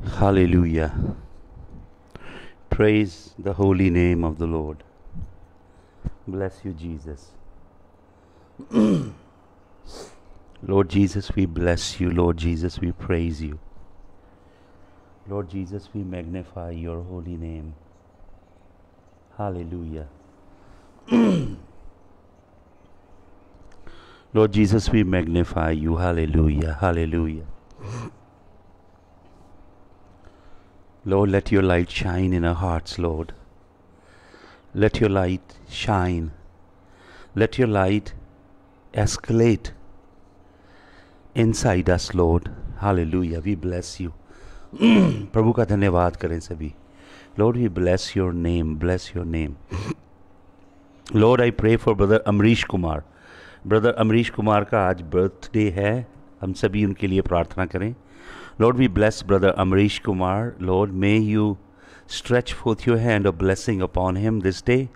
Hallelujah. Praise the holy name of the Lord. Bless you, Jesus. Lord Jesus, we bless you. Lord Jesus, we praise you. Lord Jesus, we magnify your holy name. Hallelujah. Lord Jesus, we magnify you. Hallelujah. Hallelujah. Lord, let your light shine in our hearts, Lord. Let your light shine. Let your light escalate inside us, Lord. Hallelujah. We bless you. प्रभु का धन्यवाद करें सभी. Lord, we bless your name. Bless your name. Lord, I pray for Brother Amrish Kumar. Brother Amrish Kumar का आज birthday है. हम सभी उनके लिए प्रार्थना करें. Lord, we bless Brother Amrish Kumar. Lord, may you stretch forth your hand of blessing upon him this day.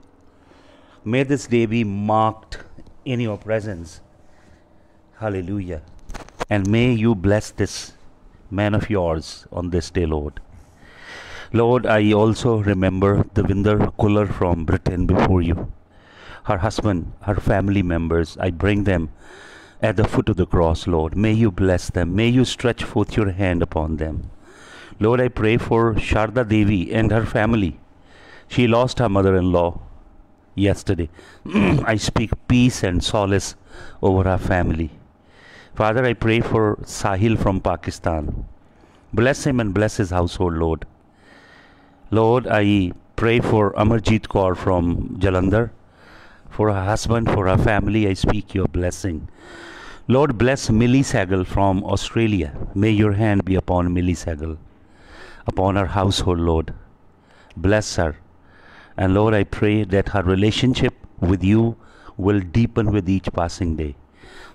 May this day be marked in your presence. Hallelujah. And may you bless this man of yours on this day, Lord. Lord, I also remember Devinder Kuller from Britain before you. Her husband, her family members, I bring them at the foot of the cross, Lord. May you bless them. May you stretch forth your hand upon them. Lord, I pray for Sharda Devi and her family. She lost her mother-in-law yesterday. I speak peace and solace over her family. Father, I pray for Sahil from Pakistan. Bless him and bless his household, Lord. Lord, I pray for Amarjeet Kaur from Jalandhar. For her husband, for her family, I speak your blessing. Lord, bless Millie Sagal from Australia. May your hand be upon Millie Sagal, upon her household, Lord. Bless her. And Lord, I pray that her relationship with you will deepen with each passing day.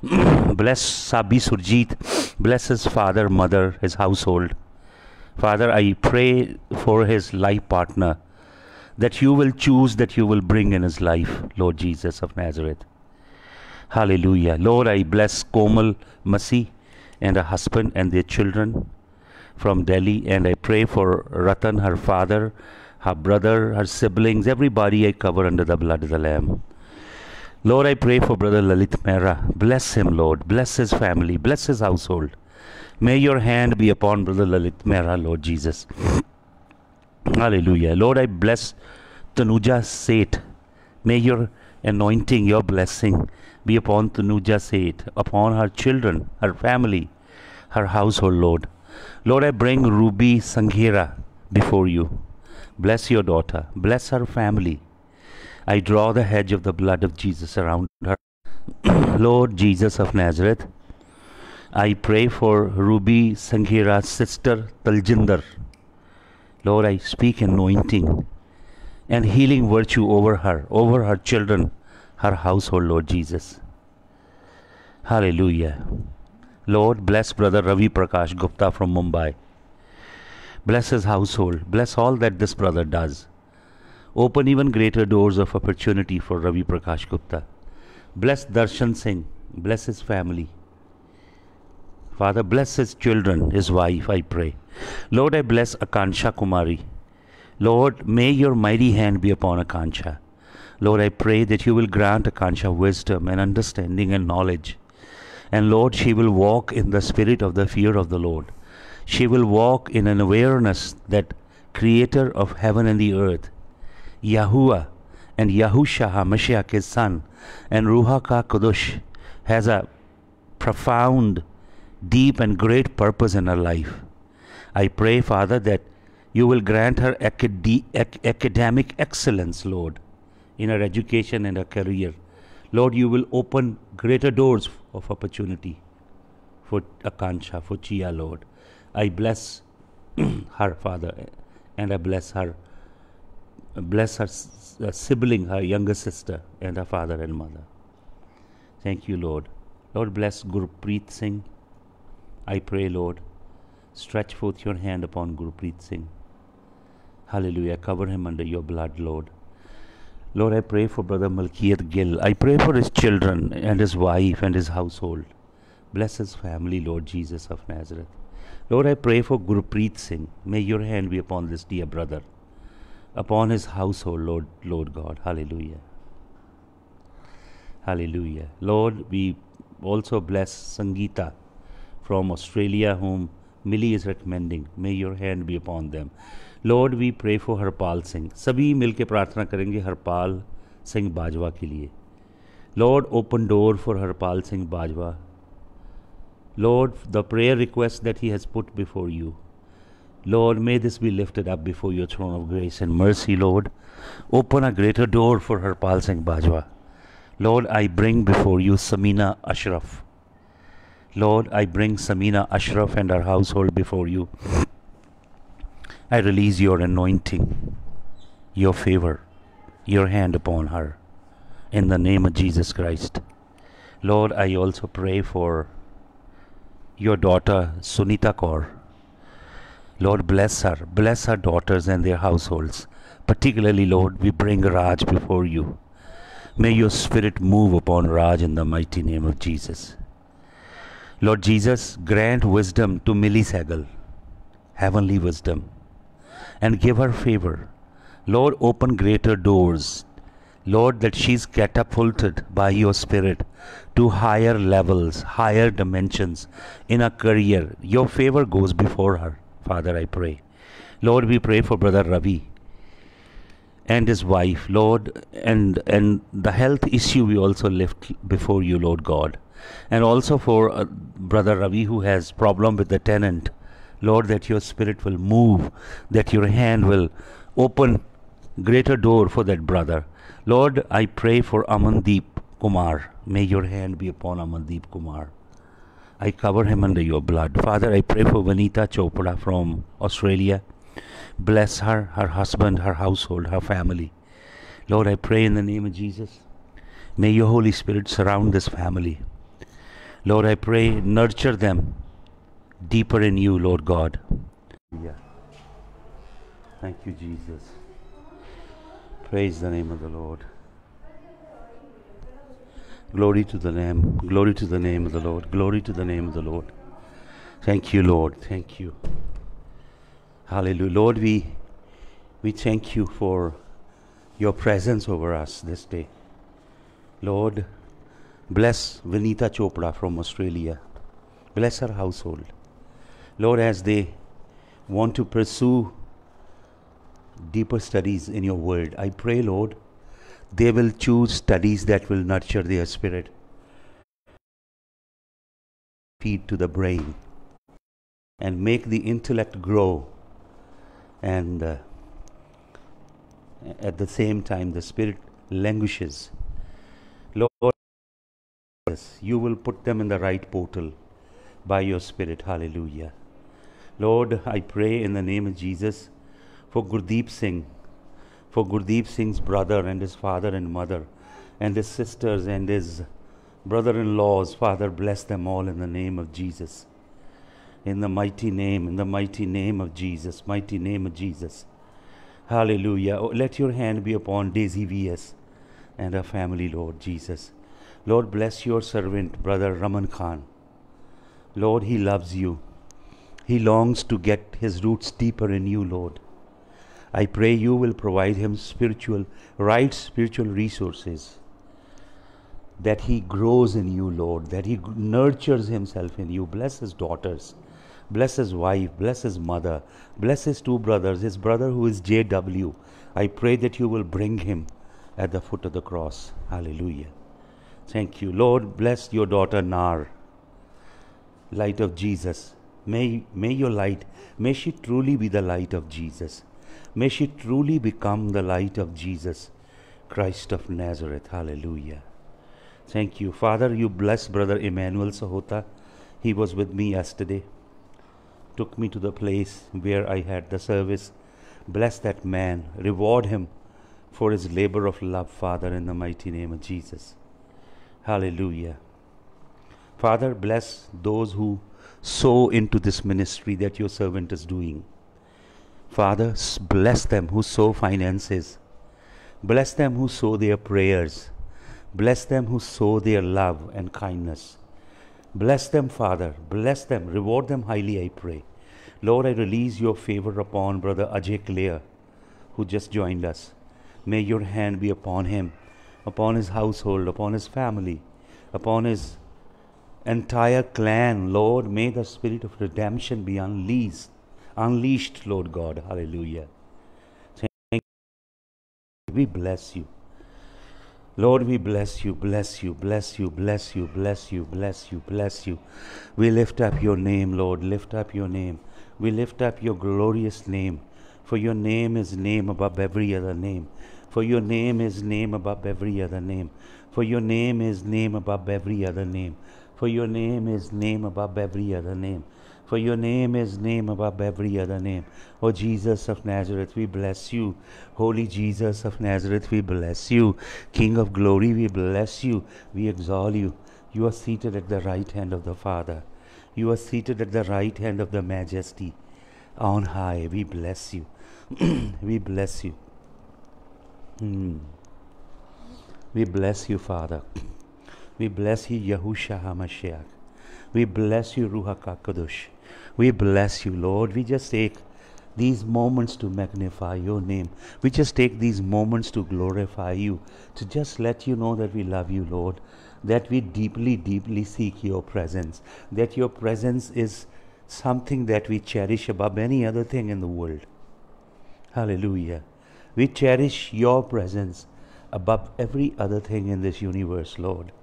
Bless Sabi Surjit. Bless his father, mother, his household. Father, I pray for his life partner, that you will choose, that you will bring in his life, Lord Jesus of Nazareth. Hallelujah. Lord, I bless Komal Masi and her husband and their children from Delhi, and I pray for Ratan, her father, her brother, her siblings, everybody I cover under the blood of the Lamb. Lord, I pray for Brother Lalit Mehra. Bless him, Lord. Bless his family. Bless his household. May your hand be upon Brother Lalit Mehra, Lord Jesus. Hallelujah. Lord, I bless Tanuja Seth. May your anointing, your blessing be upon Tanuja Seth, upon her children, her family, her household, Lord. Lord, I bring Ruby Sanghera before you. Bless your daughter. Bless her family. I draw the hedge of the blood of Jesus around her. Lord Jesus of Nazareth, I pray for Ruby Sanghera's sister Taljinder. Lord, I speak anointing and healing virtue over her children, her household, Lord Jesus. Hallelujah. Lord, bless Brother Ravi Prakash Gupta from Mumbai. Bless his household. Bless all that this brother does. Open even greater doors of opportunity for Ravi Prakash Gupta. Bless Darshan Singh. Bless his family. Father, bless his children, his wife, I pray. Lord, I bless Akansha Kumari. Lord, may your mighty hand be upon Akansha. Lord, I pray that you will grant Akansha wisdom and understanding and knowledge. And Lord, she will walk in the spirit of the fear of the Lord. She will walk in an awareness that Creator of heaven and the earth, Yahuwah and Yahusha HaMashiach, his son, and Ruach HaKodesh has a profound, deep and great purpose in her life. I pray, Father, that you will grant her academic excellence, Lord, in her education and her career. Lord, you will open greater doors of opportunity for Akansha, for Chia, Lord. I bless her, Father, and I bless her sibling, her younger sister, and her father and mother. Thank you, Lord. Lord, bless Gurpreet Singh. I pray, Lord, stretch forth your hand upon Gurpreet Singh. Hallelujah. Cover him under your blood, Lord. Lord, I pray for Brother Malkiyat Gill. I pray for his children and his wife and his household. Bless his family, Lord Jesus of Nazareth. Lord, I pray for Gurpreet Singh. May your hand be upon this dear brother, upon his household, Lord God. Hallelujah. Hallelujah. Lord, we also bless Sangeeta from Australia, whom Millie is recommending. May your hand be upon them. Lord, we pray for Harpal Singh. सभी मिलके प्रार्थना करेंगे हरपाल सिंह बाजवा के लिए. Lord, open door for Harpal Singh Bajwa. Lord, the prayer request that he has put before you, Lord, may this be lifted up before your throne of grace and mercy, Lord. Open a greater door for Harpal Singh Bajwa. Lord, I bring before you Samina Ashraf. Lord, I bring Samina Ashraf and her household before you. I release your anointing, your favor, your hand upon her. In the name of Jesus Christ. Lord, I also pray for your daughter Sunita Kaur. Lord, bless her daughters and their households. Particularly, Lord, we bring Raj before you. May your spirit move upon Raj in the mighty name of Jesus. Lord Jesus, grant wisdom to Millie Sehgal, heavenly wisdom, and give her favor. Lord, open greater doors. Lord, that she's catapulted by your spirit to higher levels, higher dimensions in her career. Your favor goes before her, Father, I pray. Lord, we pray for Brother Ravi and his wife, Lord, and the health issue we also lift before you, Lord God. And also for Brother Ravi, who has problem with the tenant. Lord, that your spirit will move, that your hand will open greater door for that brother. Lord, I pray for Amandeep Kumar. May your hand be upon Amandeep Kumar. I cover him under your blood. Father, I pray for Vanita Chopra from Australia. Bless her, her husband, her household, her family. Lord, I pray in the name of Jesus. May your Holy Spirit surround this family. Lord, I pray, nurture them deeper in you, Lord God. Yeah. Thank you, Jesus. Praise the name of the Lord. Glory to the Lamb. Glory to the name of the Lord. Glory to the name of the Lord. Thank you, Lord. Thank you. Hallelujah. Lord, we thank you for your presence over us this day. Lord, bless Vanita Chopra from Australia. Bless her household. Lord, as they want to pursue deeper studies in your word, I pray, Lord, they will choose studies that will nurture their spirit, feed to the brain, and make the intellect grow, and at the same time the spirit languishes. Lord, you will put them in the right portal by your spirit. Hallelujah. Lord, I pray in the name of Jesus for Gurdeep Singh, for Gurdeep Singh's brother and his father and mother and his sisters and his brother-in-laws. Father, bless them all in the name of Jesus. In the mighty name of Jesus, mighty name of Jesus. Hallelujah. Oh, let your hand be upon Daisy V.S. and her family, Lord Jesus. Lord, bless your servant, Brother Raman Khan. Lord, he loves you. He longs to get his roots deeper in you, Lord. I pray you will provide him spiritual resources, that he grows in you, Lord, that he nurtures himself in you. Bless his daughters, bless his wife, bless his mother, bless his two brothers, his brother who is JW. I pray that you will bring him at the foot of the cross. Hallelujah. Thank you. Lord, bless your daughter Nar, light of Jesus. May your light, may she truly be the light of Jesus. May she truly become the light of Jesus, Christ of Nazareth. Hallelujah. Thank you. Father, you bless Brother Emmanuel Sahota. He was with me yesterday. Took me to the place where I had the service. Bless that man. Reward him for his labor of love, Father, in the mighty name of Jesus. Hallelujah. Father, bless those who sow into this ministry that your servant is doing. Father, bless them who sow finances. Bless them who sow their prayers. Bless them who sow their love and kindness. Bless them, Father. Bless them. Reward them highly, I pray. Lord, I release your favor upon Brother Ajay Clare, who just joined us. May your hand be upon him, upon his household, upon his family, upon his entire clan. Lord, may the spirit of redemption be unleashed, Lord God. Hallelujah. Thank you. We bless you. Lord, we bless you, bless you, bless you, bless you, bless you, bless you, bless you. We lift up your name, Lord, lift up your name. We lift up your glorious name, for your name is name above every other name. For your name is name above every other name. For your name is name above every other name. For your name is name above every other name. For your name is name above every other name. O Jesus of Nazareth, we bless you. Holy Jesus of Nazareth, we bless you. King of glory, we bless you. We exalt you. You are seated at the right hand of the Father. You are seated at the right hand of the Majesty on high. We bless you. We bless you. We bless you, Father. We bless you, Yahushua HaMashiach. We bless you, Ruach HaKadosh. We bless you, Lord. We just take these moments to magnify your name. We just take these moments to glorify you, to just let you know that we love you, Lord, that we deeply, deeply seek your presence, that your presence is something that we cherish above any other thing in the world. Hallelujah. We cherish your presence above every other thing in this universe, Lord.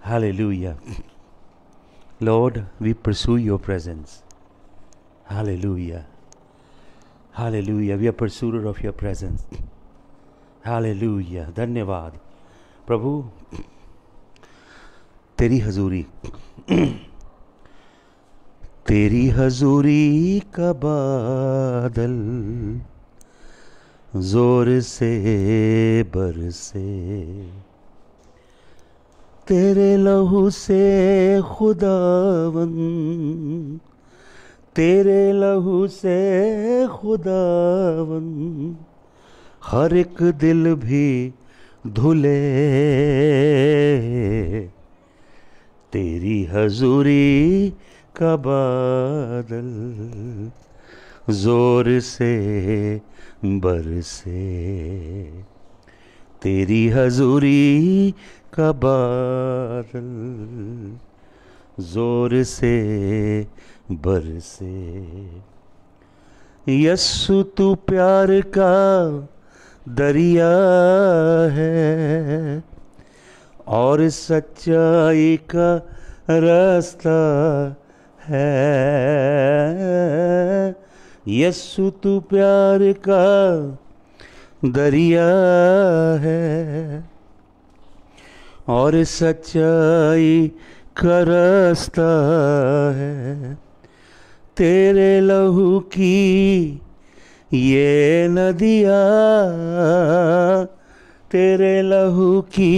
Hallelujah. Lord, we pursue your presence. Hallelujah. Hallelujah. We are pursuer of your presence. Hallelujah. धन्यवाद प्रभु, तेरी हजूरी, तेरी हजूरी का बादल जोर से बरसे, तेरे लहू से खुदावन, तेरे लहू से खुदावन, हर एक दिल भी धुले, तेरी हजूरी का बादल जोर से बरसे, तेरी हजूरी का बादल जोर से बरसे। यस्सु तू प्यार का दरिया है और सच्चाई का रास्ता है। यस्सु तू प्यार का दरिया है और सच्चाई का रास्ता है। तेरे लहू की ये नदियाँ, तेरे लहू की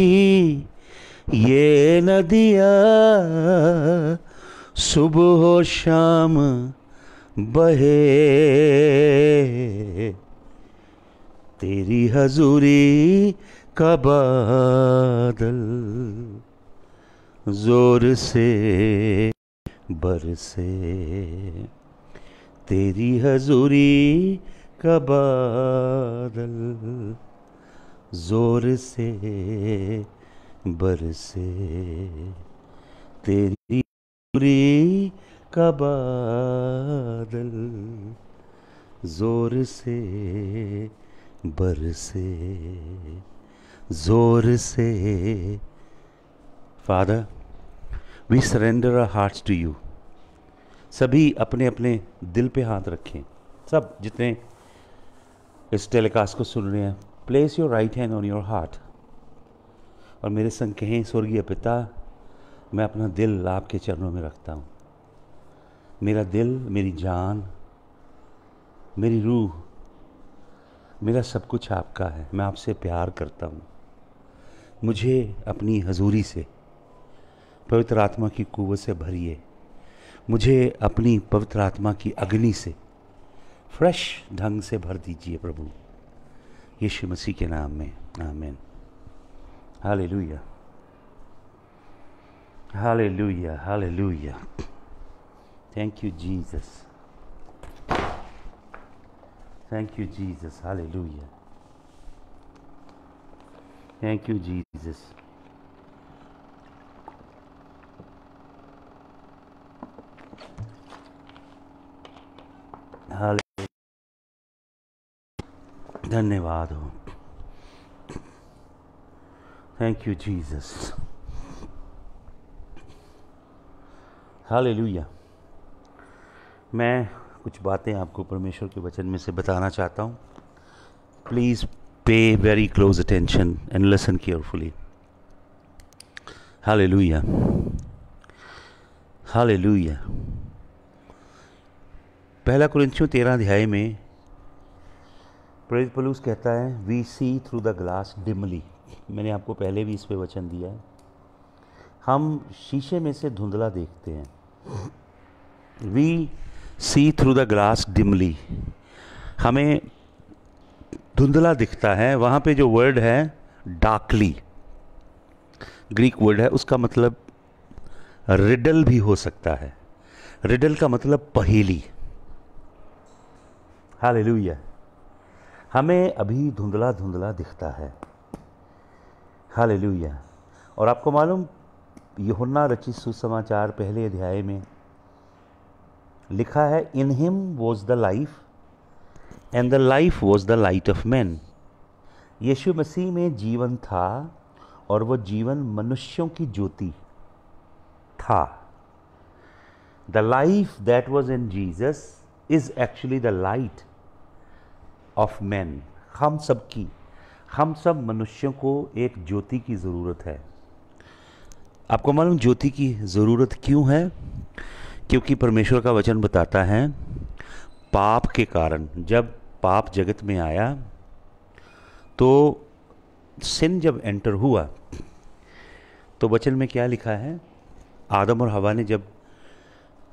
ये नदियाँ सुबह हो शाम बहे, तेरी हजूरी का बादल जोर से बरसे, तेरी हजूरी का बादल जोर से बरसे, तेरी हजूरी का बादल जोर से बरसे, जोर से। Father, we surrender our hearts to you. सभी अपने अपने दिल पे हाथ रखें। सब जितने इस टेलीकास्ट को सुन रहे हैं, place your right hand on your heart और मेरे संग कहें, स्वर्गीय पिता, मैं अपना दिल आपके चरणों में रखता हूँ। मेरा दिल, मेरी जान, मेरी रूह, मेरा सब कुछ आपका है। मैं आपसे प्यार करता हूँ। मुझे अपनी हजूरी से, पवित्र आत्मा की कुव्वत से भरिए। मुझे अपनी पवित्र आत्मा की अग्नि से फ्रेश ढंग से भर दीजिए प्रभु, यीशु मसीह के नाम में, आमीन। Hallelujah. Hallelujah, hallelujah. Thank you, Jesus. Thank you, Jesus. Hallelujah. Thank you, Jesus. Hallelujah. धन्यवाद हो. Thank you, Jesus. Hallelujah. मैं कुछ बातें आपको परमेश्वर के वचन में से बताना चाहता हूँ. Please pay very close attention and listen carefully. Hallelujah. Hallelujah. पहला कुरिन्थियों 13 अध्याय में प्रेरित पौलुस कहता है, we see through the glass dimly. मैंने आपको पहले भी इस पे वचन दिया है. हम शीशे में से धुंधला देखते हैं. We see through the glass dimly. हमें धुंधला दिखता है. वहाँ पे जो वर्ड है डार्कली, ग्रीक वर्ड है, उसका मतलब रिडल भी हो सकता है. रिडल का मतलब पहेली. हालेलुया. हमें अभी धुंधला धुंधला दिखता है. हालेलुया. और आपको मालूम, यूहन्ना रचित सुसमाचार पहले अध्याय में लिखा है, in him was the life and the life was the light of man. Yeshu Masih में जीवन था और वह जीवन मनुष्यों की ज्योति था. The life that was in Jesus is actually the light of man. हम सब मनुष्यों को एक ज्योति की ज़रूरत है. आपको मालूम ज्योति की ज़रूरत क्यों है? क्योंकि परमेश्वर का वचन बताता है, पाप के कारण, जब पाप जगत में आया तो सिन जब एंटर हुआ तो वचन में क्या लिखा है? आदम और हवा ने जब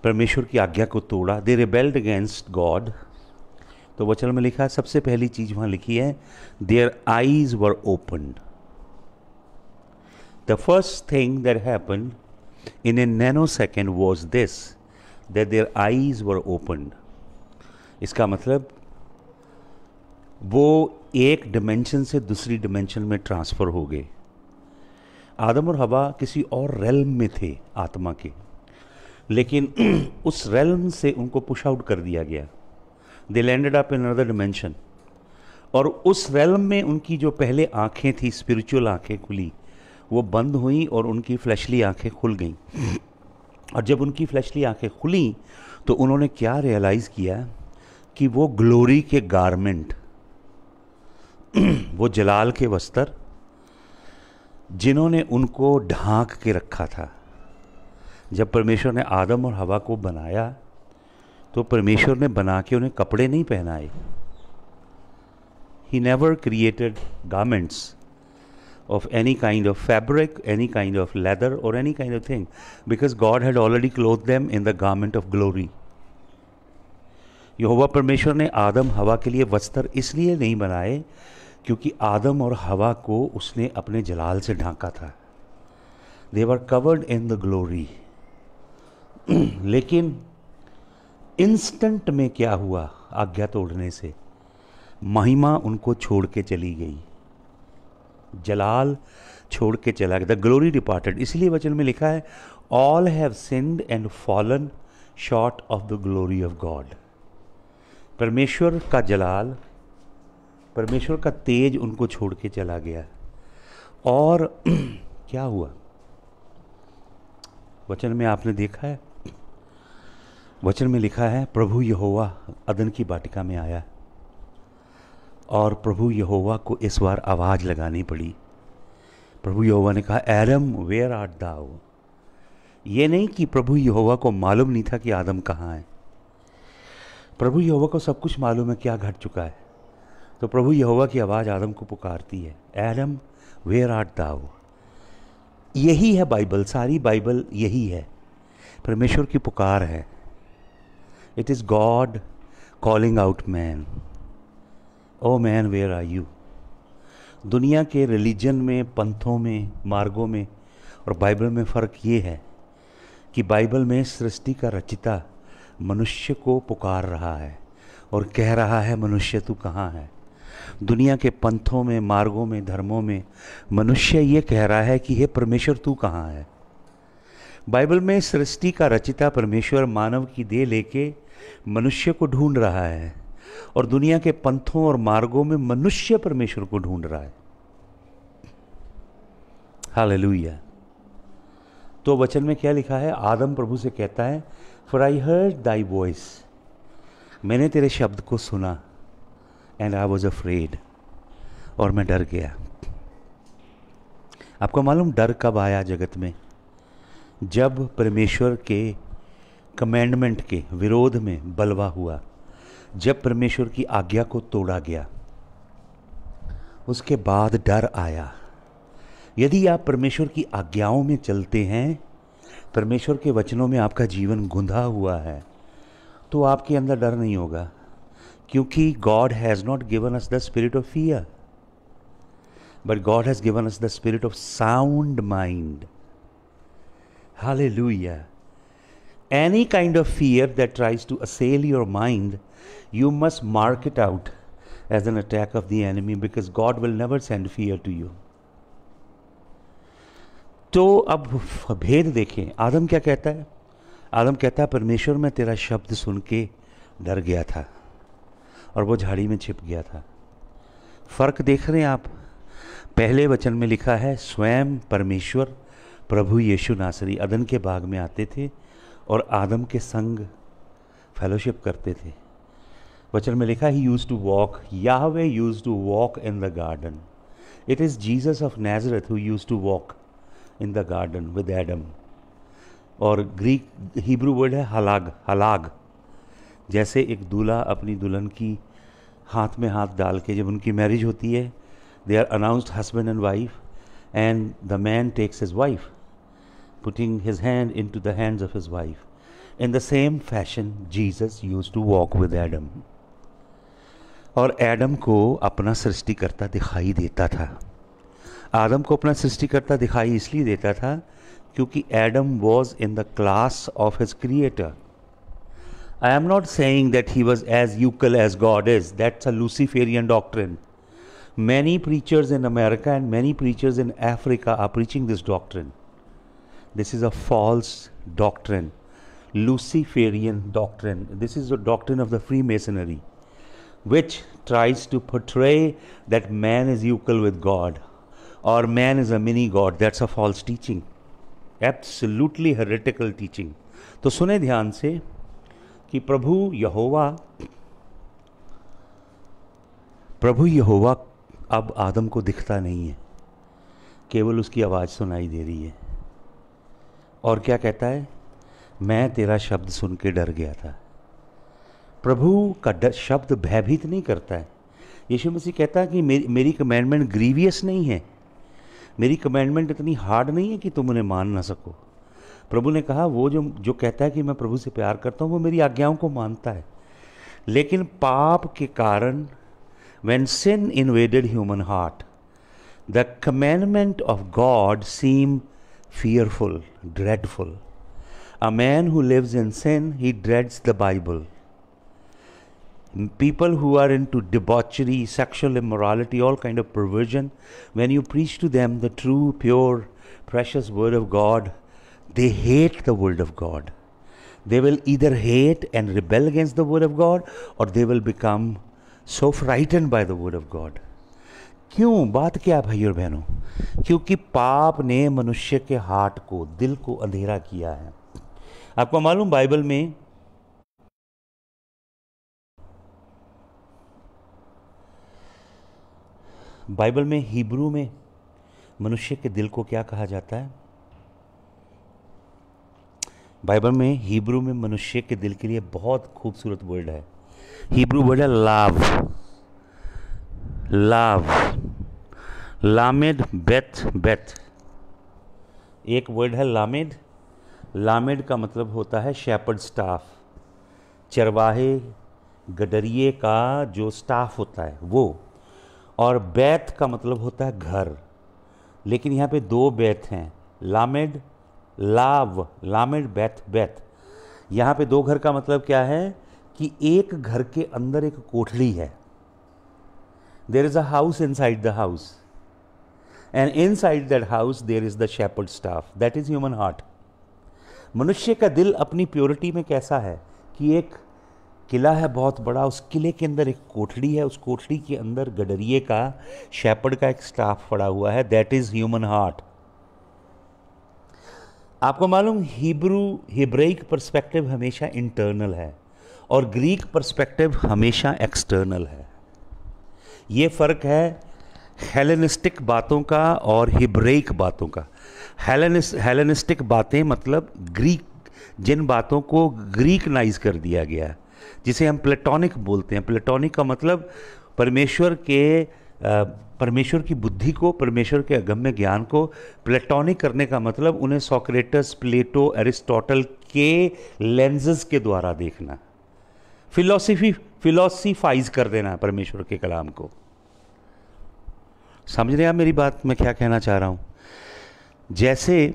परमेश्वर की आज्ञा को तोड़ा, दे रिबेल्ड अगेंस्ट गॉड. तो वचन में लिखा है, सबसे पहली चीज वहां लिखी है, their eyes were opened. The first thing that happened in A nano second was this, that their eyes were opened. इसका मतलब वो एक डिमेंशन से दूसरी डिमेंशन में ट्रांसफर हो गए. आदम और हवा किसी और रेल्म में थे आत्मा के, लेकिन उस रेल्म से उनको पुश आउट कर दिया गया. They landed up in another dimension. और उस रेल्म में उनकी जो पहले आंखें थी, स्पिरिचुअल आंखें खुली, वो बंद हुई और उनकी फ्लैशली आंखें खुल गईं. और जब उनकी फ्लैशली आंखें खुली तो उन्होंने क्या रियलाइज़ किया कि वो ग्लोरी के गारमेंट, वो जलाल के वस्त्र जिन्होंने उनको ढांक के रखा था. जब परमेश्वर ने आदम और हवा को बनाया तो परमेश्वर ने बना के उन्हें कपड़े नहीं पहनाए. He never created garments of any kind of fabric, any kind of leather or any kind of thing, because God had already clothed them in the garment of glory. यहोवा परमेश्वर ने आदम हवा के लिए वस्त्र इसलिए नहीं बनाए क्योंकि आदम और हवा को उसने अपने जलाल से ढांका था. They were covered in the glory. लेकिन इंस्टेंट में क्या हुआ? आज्ञा तोड़ने से महिमा उनको छोड़ के चली गई. जलाल छोड़ के चला गया. The glory departed. इसलिए वचन में लिखा है, all have sinned and fallen short of the glory of God. परमेश्वर का जलाल, परमेश्वर का तेज उनको छोड़ के चला गया. और क्या हुआ? वचन में आपने देखा है, वचन में लिखा है, प्रभु यहोवा अदन की वाटिका में आया और प्रभु यहोवा को इस बार आवाज़ लगानी पड़ी. प्रभु यहोवा ने कहा, एडम वेयर आर्ट दाउ. ये नहीं कि प्रभु यहोवा को मालूम नहीं था कि आदम कहाँ है. प्रभु यहोवा को सब कुछ मालूम है क्या घट चुका है. तो प्रभु यहोवा की आवाज़ आदम को पुकारती है, एडम वेयर आर्ट दाउ. यही है बाइबल, सारी बाइबल यही है, परमेश्वर की पुकार है. It is God calling out man. Oh man where are you. दुनिया के रिलीजन में, पंथों में, मार्गों में और बाइबल में फ़र्क ये है कि बाइबल में सृष्टि का रचिता मनुष्य को पुकार रहा है और कह रहा है, मनुष्य तू कहाँ है। दुनिया के पंथों में, मार्गों में, धर्मों में मनुष्य ये कह रहा है कि हे परमेश्वर तू कहाँ है। बाइबल में सृष्टि का रचिता परमेश्वर मानव की देह लेके मनुष्य को ढूंढ रहा है और दुनिया के पंथों और मार्गों में मनुष्य परमेश्वर को ढूंढ रहा है। हालेलुया। तो वचन में क्या लिखा है? आदम प्रभु से कहता है, for I heard thy voice, मैंने तेरे शब्द को सुना, एंड आई वॉज अफ्रेड, और मैं डर गया। आपको मालूम डर कब आया जगत में? जब परमेश्वर के कमेंडमेंट के विरोध में बलवा हुआ, जब परमेश्वर की आज्ञा को तोड़ा गया, उसके बाद डर आया। यदि आप परमेश्वर की आज्ञाओं में चलते हैं, परमेश्वर के वचनों में आपका जीवन गुंधा हुआ है, तो आपके अंदर डर नहीं होगा, क्योंकि God has not given us the spirit of fear, but God has given us the spirit of sound mind. Hallelujah. Any kind of fear that tries to assail your mind, you must mark it out as an attack of the enemy, because God will never send fear to you. तो अब भेद देखें। आदम क्या कहता है? आदम कहता है, परमेश्वर मैं तेरा शब्द सुन के डर गया था और वो झाड़ी में छिप गया था। फर्क देख रहे हैं आप? पहले वचन में लिखा है, स्वयं परमेश्वर प्रभु यीशु नासरी अदन के बाग में आते थे और आदम के संग फेलोशिप करते थे। वचन में लिखा, he used to walk, Yahweh used to walk in the garden. It is Jesus of Nazareth who used to walk in the garden with Adam. और ग्रीक हिब्रू वर्ड है हलाग, हलाग। जैसे एक दूल्हा अपनी दुल्हन की हाथ में हाथ डाल के, जब उनकी मैरिज होती है, they are announced husband and wife, and the man takes his wife, putting his hand into the hands of his wife. In the same fashion, Jesus used to walk with Adam. और Adam को अपना सृष्टिकर्ता दिखाई देता था। आदम को अपना सृष्टिकर्ता दिखाई इसलिए देता था क्योंकि Adam was in the class of his creator. I am not saying that he was as equal as God is. That's a Luciferian doctrine. Many preachers in America and many preachers in Africa are preaching this doctrine. This is a false doctrine, Luciferian doctrine. This is a doctrine of the Freemasonry, which tries to portray that man is equal with God or man is a mini God. That's a false teaching, absolutely heretical teaching. तो सुने ध्यान से कि प्रभु यहोवा अब आदम को दिखता नहीं है, केवल उसकी आवाज़ सुनाई दे रही है। और क्या कहता है? मैं तेरा शब्द सुन के डर गया था। प्रभु का शब्द भयभीत नहीं करता है। यीशु मसीह कहता है कि मेरी कमांडमेंट ग्रीवियस नहीं है, मेरी कमांडमेंट इतनी हार्ड नहीं है कि तुम उन्हें मान ना सको। प्रभु ने कहा, वो जो कहता है कि मैं प्रभु से प्यार करता हूँ, वो मेरी आज्ञाओं को मानता है। लेकिन पाप के कारण, when sin invaded human heart, the commandment of God seemed fearful, dreadful. A man who lives in sin, he dreads the Bible. People who are into debauchery, sexual immorality, all kind of perversion, when you preach to them the true, pure, precious word of God, they hate the word of God. They will either hate and rebel against the word of God, or they will become so frightened by the word of God. क्यों? बात क्या भाई और बहनों? क्योंकि पाप ने मनुष्य के हार्ट को, दिल को अंधेरा किया है। आपको मालूम, बाइबल में हिब्रू में मनुष्य के दिल को क्या कहा जाता है? बाइबल में हिब्रू में मनुष्य के दिल के लिए बहुत खूबसूरत वर्ड है। हिब्रू वर्ड है लाव, लाव, लामेड बेथ, बेथ। एक वर्ड है लामेड। लामेड का मतलब होता है शेपर्ड स्टाफ, चरवाहे गडरिए का जो स्टाफ होता है वो। और बैत का मतलब होता है घर। लेकिन यहाँ पे दो बैत हैं, लामेड लाव, लामेड बेथ बेथ। यहाँ पे दो घर का मतलब क्या है कि एक घर के अंदर एक कोठड़ी है। There is a house inside the house, and inside that house there is the shepherd staff, that is human heart. मनुष्य का दिल अपनी प्योरिटी में कैसा है कि एक किला है बहुत बड़ा, उस किले के अंदर एक कोठड़ी है, उस कोठड़ी के अंदर गडरिये का, शेपर्ड का एक स्टाफ पड़ा हुआ है, दैट इज ह्यूमन हार्ट। आपको मालूम हिब्राइक पर्सपेक्टिव हमेशा इंटरनल है और ग्रीक पर्सपेक्टिव हमेशा एक्सटर्नल है। ये फ़र्क है हेलेनिस्टिक बातों का और हिब्राइक बातों का। हेलेनिस्टिक बातें मतलब ग्रीक, जिन बातों को ग्रीकनाइज कर दिया गया, जिसे हम प्लेटोनिक बोलते हैं। प्लेटोनिक का मतलब परमेश्वर की बुद्धि को, परमेश्वर के अगम्य ज्ञान को प्लेटोनिक करने का मतलब उन्हें सोक्रेटस, प्लेटो, एरिस्टोटल के लेंसेज के द्वारा देखना, फिलोसफाइज कर देना परमेश्वर के कलाम को। समझ रहे हैं आप मेरी बात, मैं क्या कहना चाह रहा हूँ? जैसे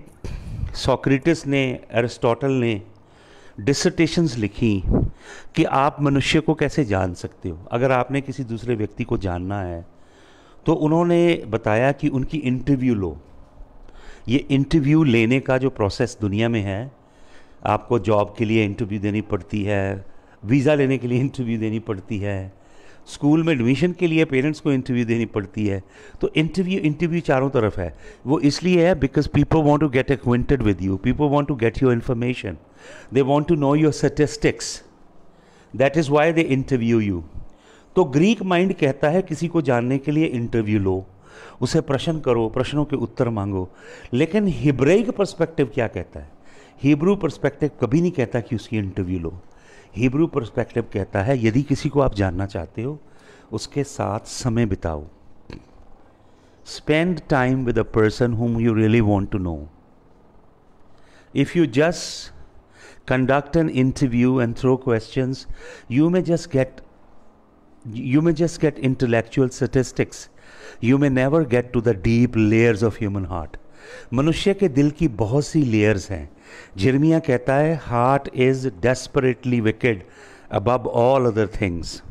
सोक्रेटिस ने, एरिस्टोटल ने डिसर्टेशंस लिखी कि आप मनुष्य को कैसे जान सकते हो। अगर आपने किसी दूसरे व्यक्ति को जानना है तो उन्होंने बताया कि उनकी इंटरव्यू लो। ये इंटरव्यू लेने का जो प्रोसेस दुनिया में है, आपको जॉब के लिए इंटरव्यू देनी पड़ती है, वीज़ा लेने के लिए इंटरव्यू देनी पड़ती है, स्कूल में एडमिशन के लिए पेरेंट्स को इंटरव्यू देनी पड़ती है। तो इंटरव्यू चारों तरफ है। वो इसलिए है because people want to get acquainted with you, people want to get your information, they want to know your statistics, that is why they interview you. तो ग्रीक माइंड कहता है किसी को जानने के लिए इंटरव्यू लो, उसे प्रश्न करो, प्रश्नों के उत्तर मांगो। लेकिन हिब्राइक पर्सपेक्टिव क्या कहता है? हिब्रू पर्सपेक्टिव कभी नहीं कहता कि उसकी इंटरव्यू लो। हिब्रू पर्सपेक्टिव कहता है यदि किसी को आप जानना चाहते हो, उसके साथ समय बिताओ। Spend time with a person whom you really want to know. If you just conduct an interview and throw questions, you may just get intellectual statistics. You may never get to the deep layers of human heart. मनुष्य के दिल की बहुत सी layers हैं। जिर्मिया कहता है heart is desperately wicked above all other things.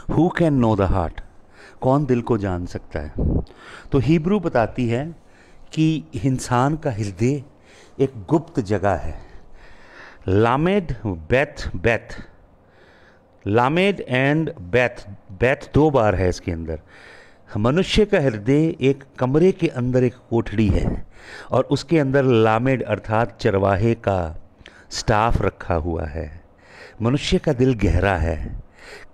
Who can know the heart? कौन दिल को जान सकता है? तो हिब्रू बताती है कि इंसान का हृदय एक गुप्त जगह है। Lamed beth beth, lamed and beth, beth दो बार है इसके अंदर। मनुष्य का हृदय एक कमरे के अंदर एक कोठड़ी है और उसके अंदर लामेड अर्थात चरवाहे का स्टाफ रखा हुआ है। मनुष्य का दिल गहरा है।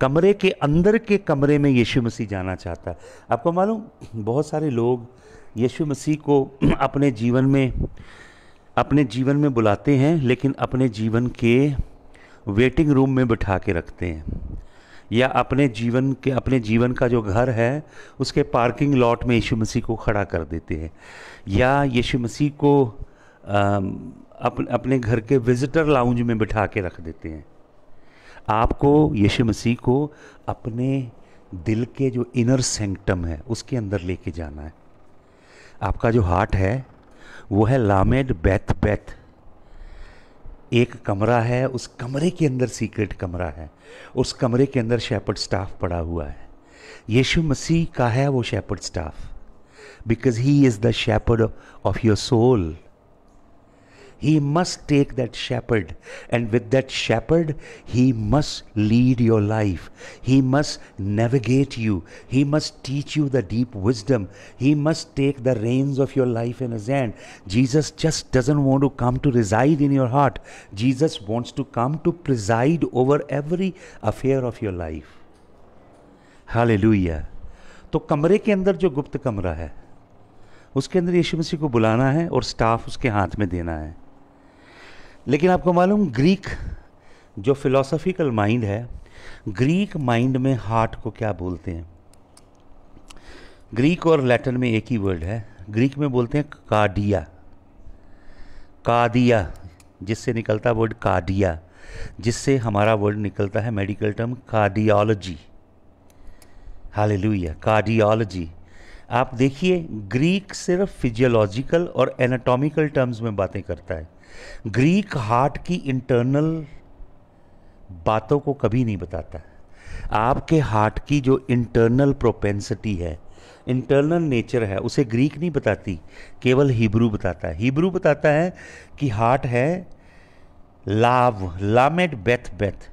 कमरे के अंदर के कमरे में यीशु मसीह जाना चाहता है। आपको मालूम, बहुत सारे लोग यीशु मसीह को अपने जीवन में बुलाते हैं, लेकिन अपने जीवन के वेटिंग रूम में बिठा के रखते हैं, या अपने जीवन का जो घर है उसके पार्किंग लॉट में यीशु मसीह को खड़ा कर देते हैं, या यीशु मसीह को अपने घर के विजिटर लाउंज में बिठा के रख देते हैं। आपको यीशु मसीह को अपने दिल के जो इनर सेंक्टम है उसके अंदर लेके जाना है। आपका जो हार्ट है वो है लामेड बेथ बेथ। एक कमरा है, उस कमरे के अंदर सीक्रेट कमरा है, उस कमरे के अंदर शेपर्ड स्टाफ पड़ा हुआ है। यीशु मसीह का है वो shepherd staff, because he is the shepherd of your soul. He must take that shepherd, and with that shepherd, he must lead your life. He must navigate you. He must teach you the deep wisdom. He must take the reins of your life in his hand. Jesus just doesn't want to come to reside in your heart. Jesus wants to come to preside over every affair of your life. Hallelujah. तो कमरे के अंदर जो गुप्त कमरा है, उसके अंदर यीशु मसीह को बुलाना है और स्टाफ उसके हाथ में देना है। लेकिन आपको मालूम, ग्रीक जो फिलोसॉफिकल माइंड है, ग्रीक माइंड में हार्ट को क्या बोलते हैं? ग्रीक और लैटिन में एक ही वर्ड है। ग्रीक में बोलते हैं कार्डिया। कार्डिया जिससे निकलता वर्ड कार्डिया, जिससे हमारा वर्ड निकलता है medical term cardiology. Hallelujah, cardiology. आप देखिए, ग्रीक सिर्फ फिजियोलॉजिकल और एनाटॉमिकल टर्म्स में बातें करता है। ग्रीक हार्ट की इंटरनल बातों को कभी नहीं बताता। आपके हार्ट की जो इंटरनल प्रोपेंसिटी है, इंटरनल नेचर है, उसे ग्रीक नहीं बताती, केवल हिब्रू बताता है। हिब्रू बताता है कि हार्ट है लाव, लामेड बेथ बेथ,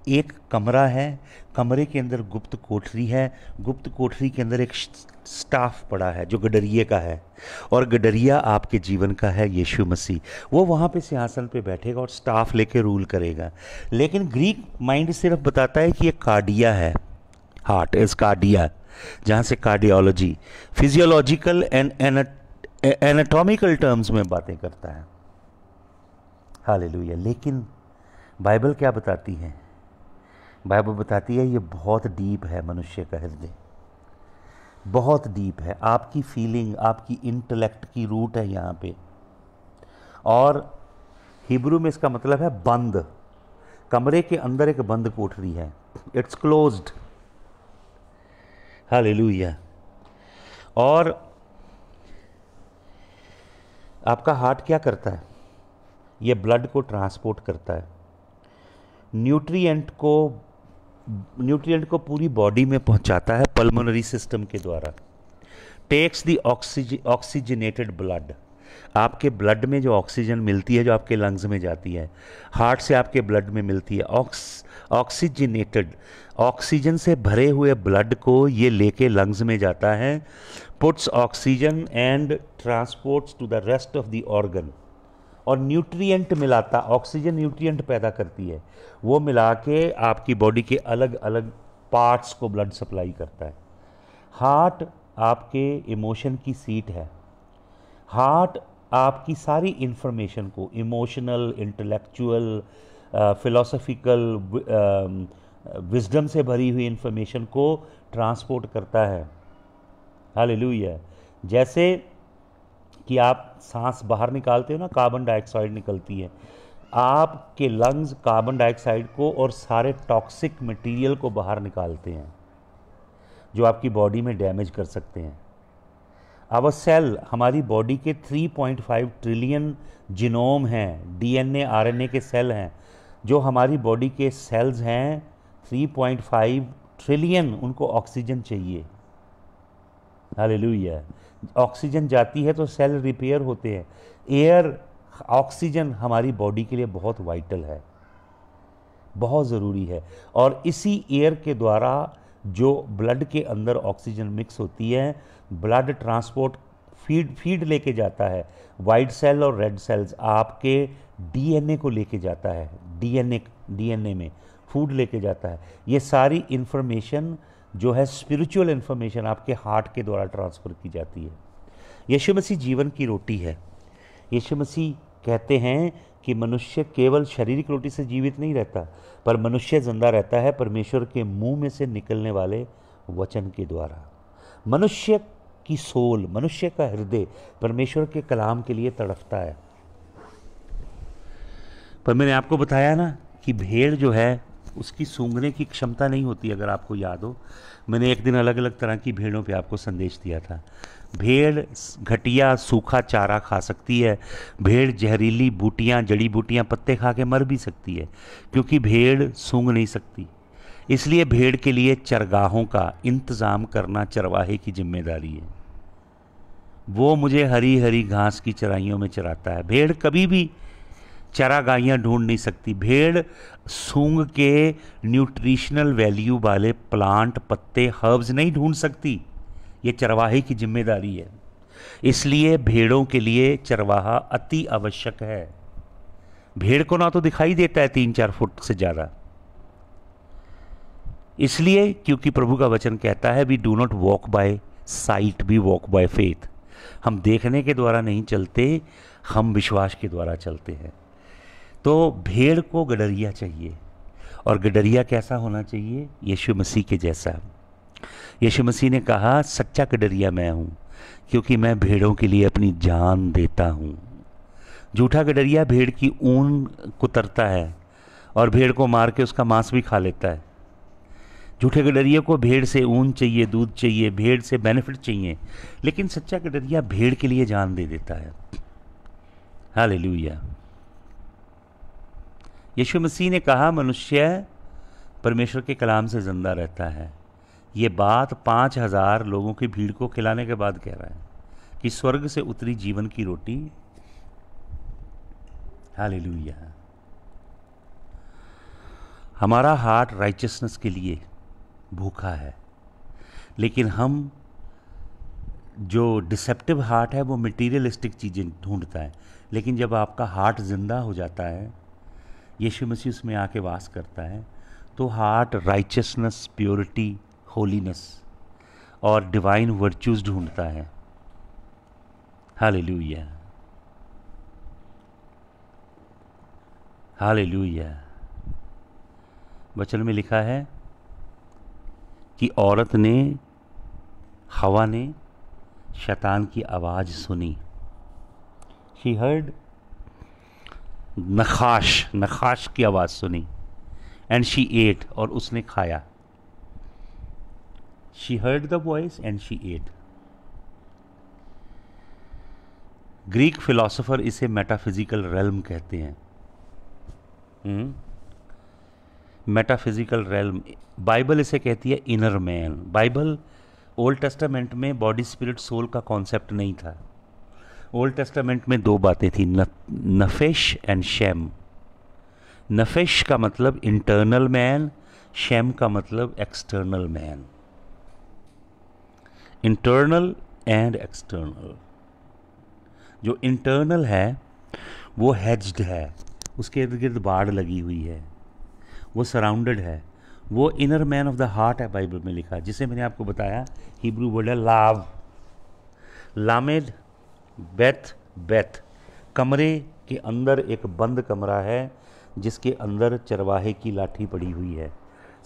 एक कमरा है, कमरे के अंदर गुप्त कोठरी है, गुप्त कोठरी के अंदर एक स्टाफ पड़ा है जो गडरिये का है, और गडरिया आपके जीवन का है यीशु मसीह। वो वहाँ पे सिंहासन पे बैठेगा और स्टाफ लेके रूल करेगा। लेकिन ग्रीक माइंड सिर्फ बताता है कि ये कार्डिया है, हार्ट इज कार्डिया, जहाँ से cardiology, physiological and anatomical terms में बातें करता है। हालेलुया। लेकिन बाइबल क्या बताती है? बाइबल बताती है ये बहुत डीप है, मनुष्य का हृदय बहुत डीप है। आपकी फीलिंग, आपकी इंटेलेक्ट की रूट है यहाँ पे। और हिब्रू में इसका मतलब है बंद, कमरे के अंदर एक बंद कोठरी है, इट्स क्लोज्ड। हालेलुया। और आपका हार्ट क्या करता है? ये ब्लड को ट्रांसपोर्ट करता है, न्यूट्रिएंट को पूरी बॉडी में पहुंचाता है पल्मोनरी सिस्टम के द्वारा। टेक्स द ऑक्सीजनेटेड ब्लड, आपके ब्लड में जो ऑक्सीजन मिलती है, जो आपके लंग्स में जाती है, हार्ट से आपके ब्लड में मिलती है, ऑक्सीजनेटेड, ऑक्सीजन से भरे हुए ब्लड को ये लेके लंग्स में जाता है, puts oxygen and transports to the rest of the organ. और न्यूट्रिएंट मिलाता, ऑक्सीजन न्यूट्रिएंट पैदा करती है, वो मिला के आपकी बॉडी के अलग अलग पार्ट्स को ब्लड सप्लाई करता है। हार्ट आपके इमोशन की सीट है। हार्ट आपकी सारी इंफॉर्मेशन को, इमोशनल, इंटेलेक्चुअल, फिलोसफिकल, विजडम से भरी हुई इंफॉर्मेशन को ट्रांसपोर्ट करता है। हालेलुया। जैसे कि आप सांस बाहर निकालते हो ना, कार्बन डाइऑक्साइड निकलती है, आपके लंग्स कार्बन डाइऑक्साइड को और सारे टॉक्सिक मटेरियल को बाहर निकालते हैं जो आपकी बॉडी में डैमेज कर सकते हैं। आवर सेल, हमारी बॉडी के 3.5 ट्रिलियन जीनोम हैं, डीएनए आरएनए के सेल हैं। जो हमारी बॉडी के सेल्स हैं 3.5 ट्रिलियन, उनको ऑक्सीजन चाहिए। हालेलुया। ऑक्सीजन जाती है तो सेल रिपेयर होते हैं। एयर, ऑक्सीजन हमारी बॉडी के लिए बहुत वाइटल है, बहुत ज़रूरी है। और इसी एयर के द्वारा जो ब्लड के अंदर ऑक्सीजन मिक्स होती है, ब्लड ट्रांसपोर्ट फीड लेके जाता है। वाइट सेल और रेड सेल्स आपके डीएनए को लेके जाता है, डीएनए में फूड लेके जाता है। ये सारी इंफॉर्मेशन जो है स्पिरिचुअल इंफॉर्मेशन आपके हार्ट के द्वारा ट्रांसफ़र की जाती है। यीशु मसीह जीवन की रोटी है। यीशु मसीह कहते हैं कि मनुष्य केवल शारीरिक रोटी से जीवित नहीं रहता, पर मनुष्य जिंदा रहता है परमेश्वर के मुंह में से निकलने वाले वचन के द्वारा। मनुष्य की सोल, मनुष्य का हृदय परमेश्वर के कलाम के लिए तड़पता है। पर मैंने आपको बताया ना कि भेड़ जो है उसकी सूंघने की क्षमता नहीं होती। अगर आपको याद हो, मैंने एक दिन अलग अलग तरह की भेड़ों पे आपको संदेश दिया था। भेड़ घटिया सूखा चारा खा सकती है, भेड़ जहरीली बूटियाँ, जड़ी बूटियाँ, पत्ते खा के मर भी सकती है, क्योंकि भेड़ सूंघ नहीं सकती। इसलिए भेड़ के लिए चरगाहों का इंतज़ाम करना चरवाहे की जिम्मेदारी है। वो मुझे हरी हरी घास की चराइयों में चराता है। भेड़ कभी भी चारागाहियाँ ढूंढ नहीं सकती। भेड़ सूंघ के न्यूट्रिशनल वैल्यू वाले प्लांट, पत्ते, हर्ब्स नहीं ढूंढ सकती। ये चरवाहे की जिम्मेदारी है। इसलिए भेड़ों के लिए चरवाहा अति आवश्यक है। भेड़ को ना तो दिखाई देता है 3-4 फुट से ज़्यादा, इसलिए क्योंकि प्रभु का वचन कहता है we do not walk by sight, we walk by faith. हम देखने के द्वारा नहीं चलते, हम विश्वास के द्वारा चलते हैं। तो भेड़ को गडरिया चाहिए, और गडरिया कैसा होना चाहिए? यीशु मसीह के जैसा। यीशु मसीह ने कहा सच्चा गडरिया मैं हूँ, क्योंकि मैं भेड़ों के लिए अपनी जान देता हूँ। झूठा गडरिया भेड़ की ऊन कुतरता है और भेड़ को मार के उसका मांस भी खा लेता है। झूठे गडरिये को भेड़ से ऊन चाहिए, दूध चाहिए, भेड़ से बेनिफिट चाहिए, लेकिन सच्चा गडरिया भेड़ के लिए जान दे देता है। हालेलुया। यीशु मसीह ने कहा मनुष्य परमेश्वर के कलाम से जिंदा रहता है। ये बात 5000 लोगों की भीड़ को खिलाने के बाद कह रहा है कि स्वर्ग से उतरी जीवन की रोटी। हालेलुया। हमारा हार्ट राइचियसनेस के लिए भूखा है, लेकिन हम जो डिसेप्टिव हार्ट है वो मटीरियलिस्टिक चीज़ें ढूंढता है। लेकिन जब आपका हार्ट जिंदा हो जाता है, यीशु मसीह उसमें आके वास करता है, तो हार्ट राइचियसनेस, प्योरिटी, होलीनेस और डिवाइन वर्च्यूज ढूंढता है। Hallelujah, hallelujah. वचन में लिखा है कि औरत ने, हवा ने शैतान की आवाज़ सुनी। शी हर्ड नखाश की आवाज़ सुनी, एंड शी एट, और उसने खाया। She heard the voice and she ate. Greek philosopher इसे मेटाफिजिकल रेल्म कहते हैं। मेटाफिजिकल रेल्म, बाइबल इसे कहती है inner man. Bible, old testament में बॉडी स्पिरिट सोल का कॉन्सेप्ट नहीं था। ओल्ड टेस्टामेंट में 2 बातें थी, नफेश एंड शेम। नफेश का मतलब इंटरनल मैन, शेम का मतलब external man. Internal and external. जो इंटरनल है वो हेज्ड है, उसके इर्द गिर्द बाड़ लगी हुई है, वो सराउंडेड है। वो inner man of the heart है, बाइबल में लिखा, जिसे मैंने आपको बताया हिब्रू वर्ड है लाव। लामेड बेथ। कमरे के अंदर एक बंद कमरा है जिसके अंदर चरवाहे की लाठी पड़ी हुई है।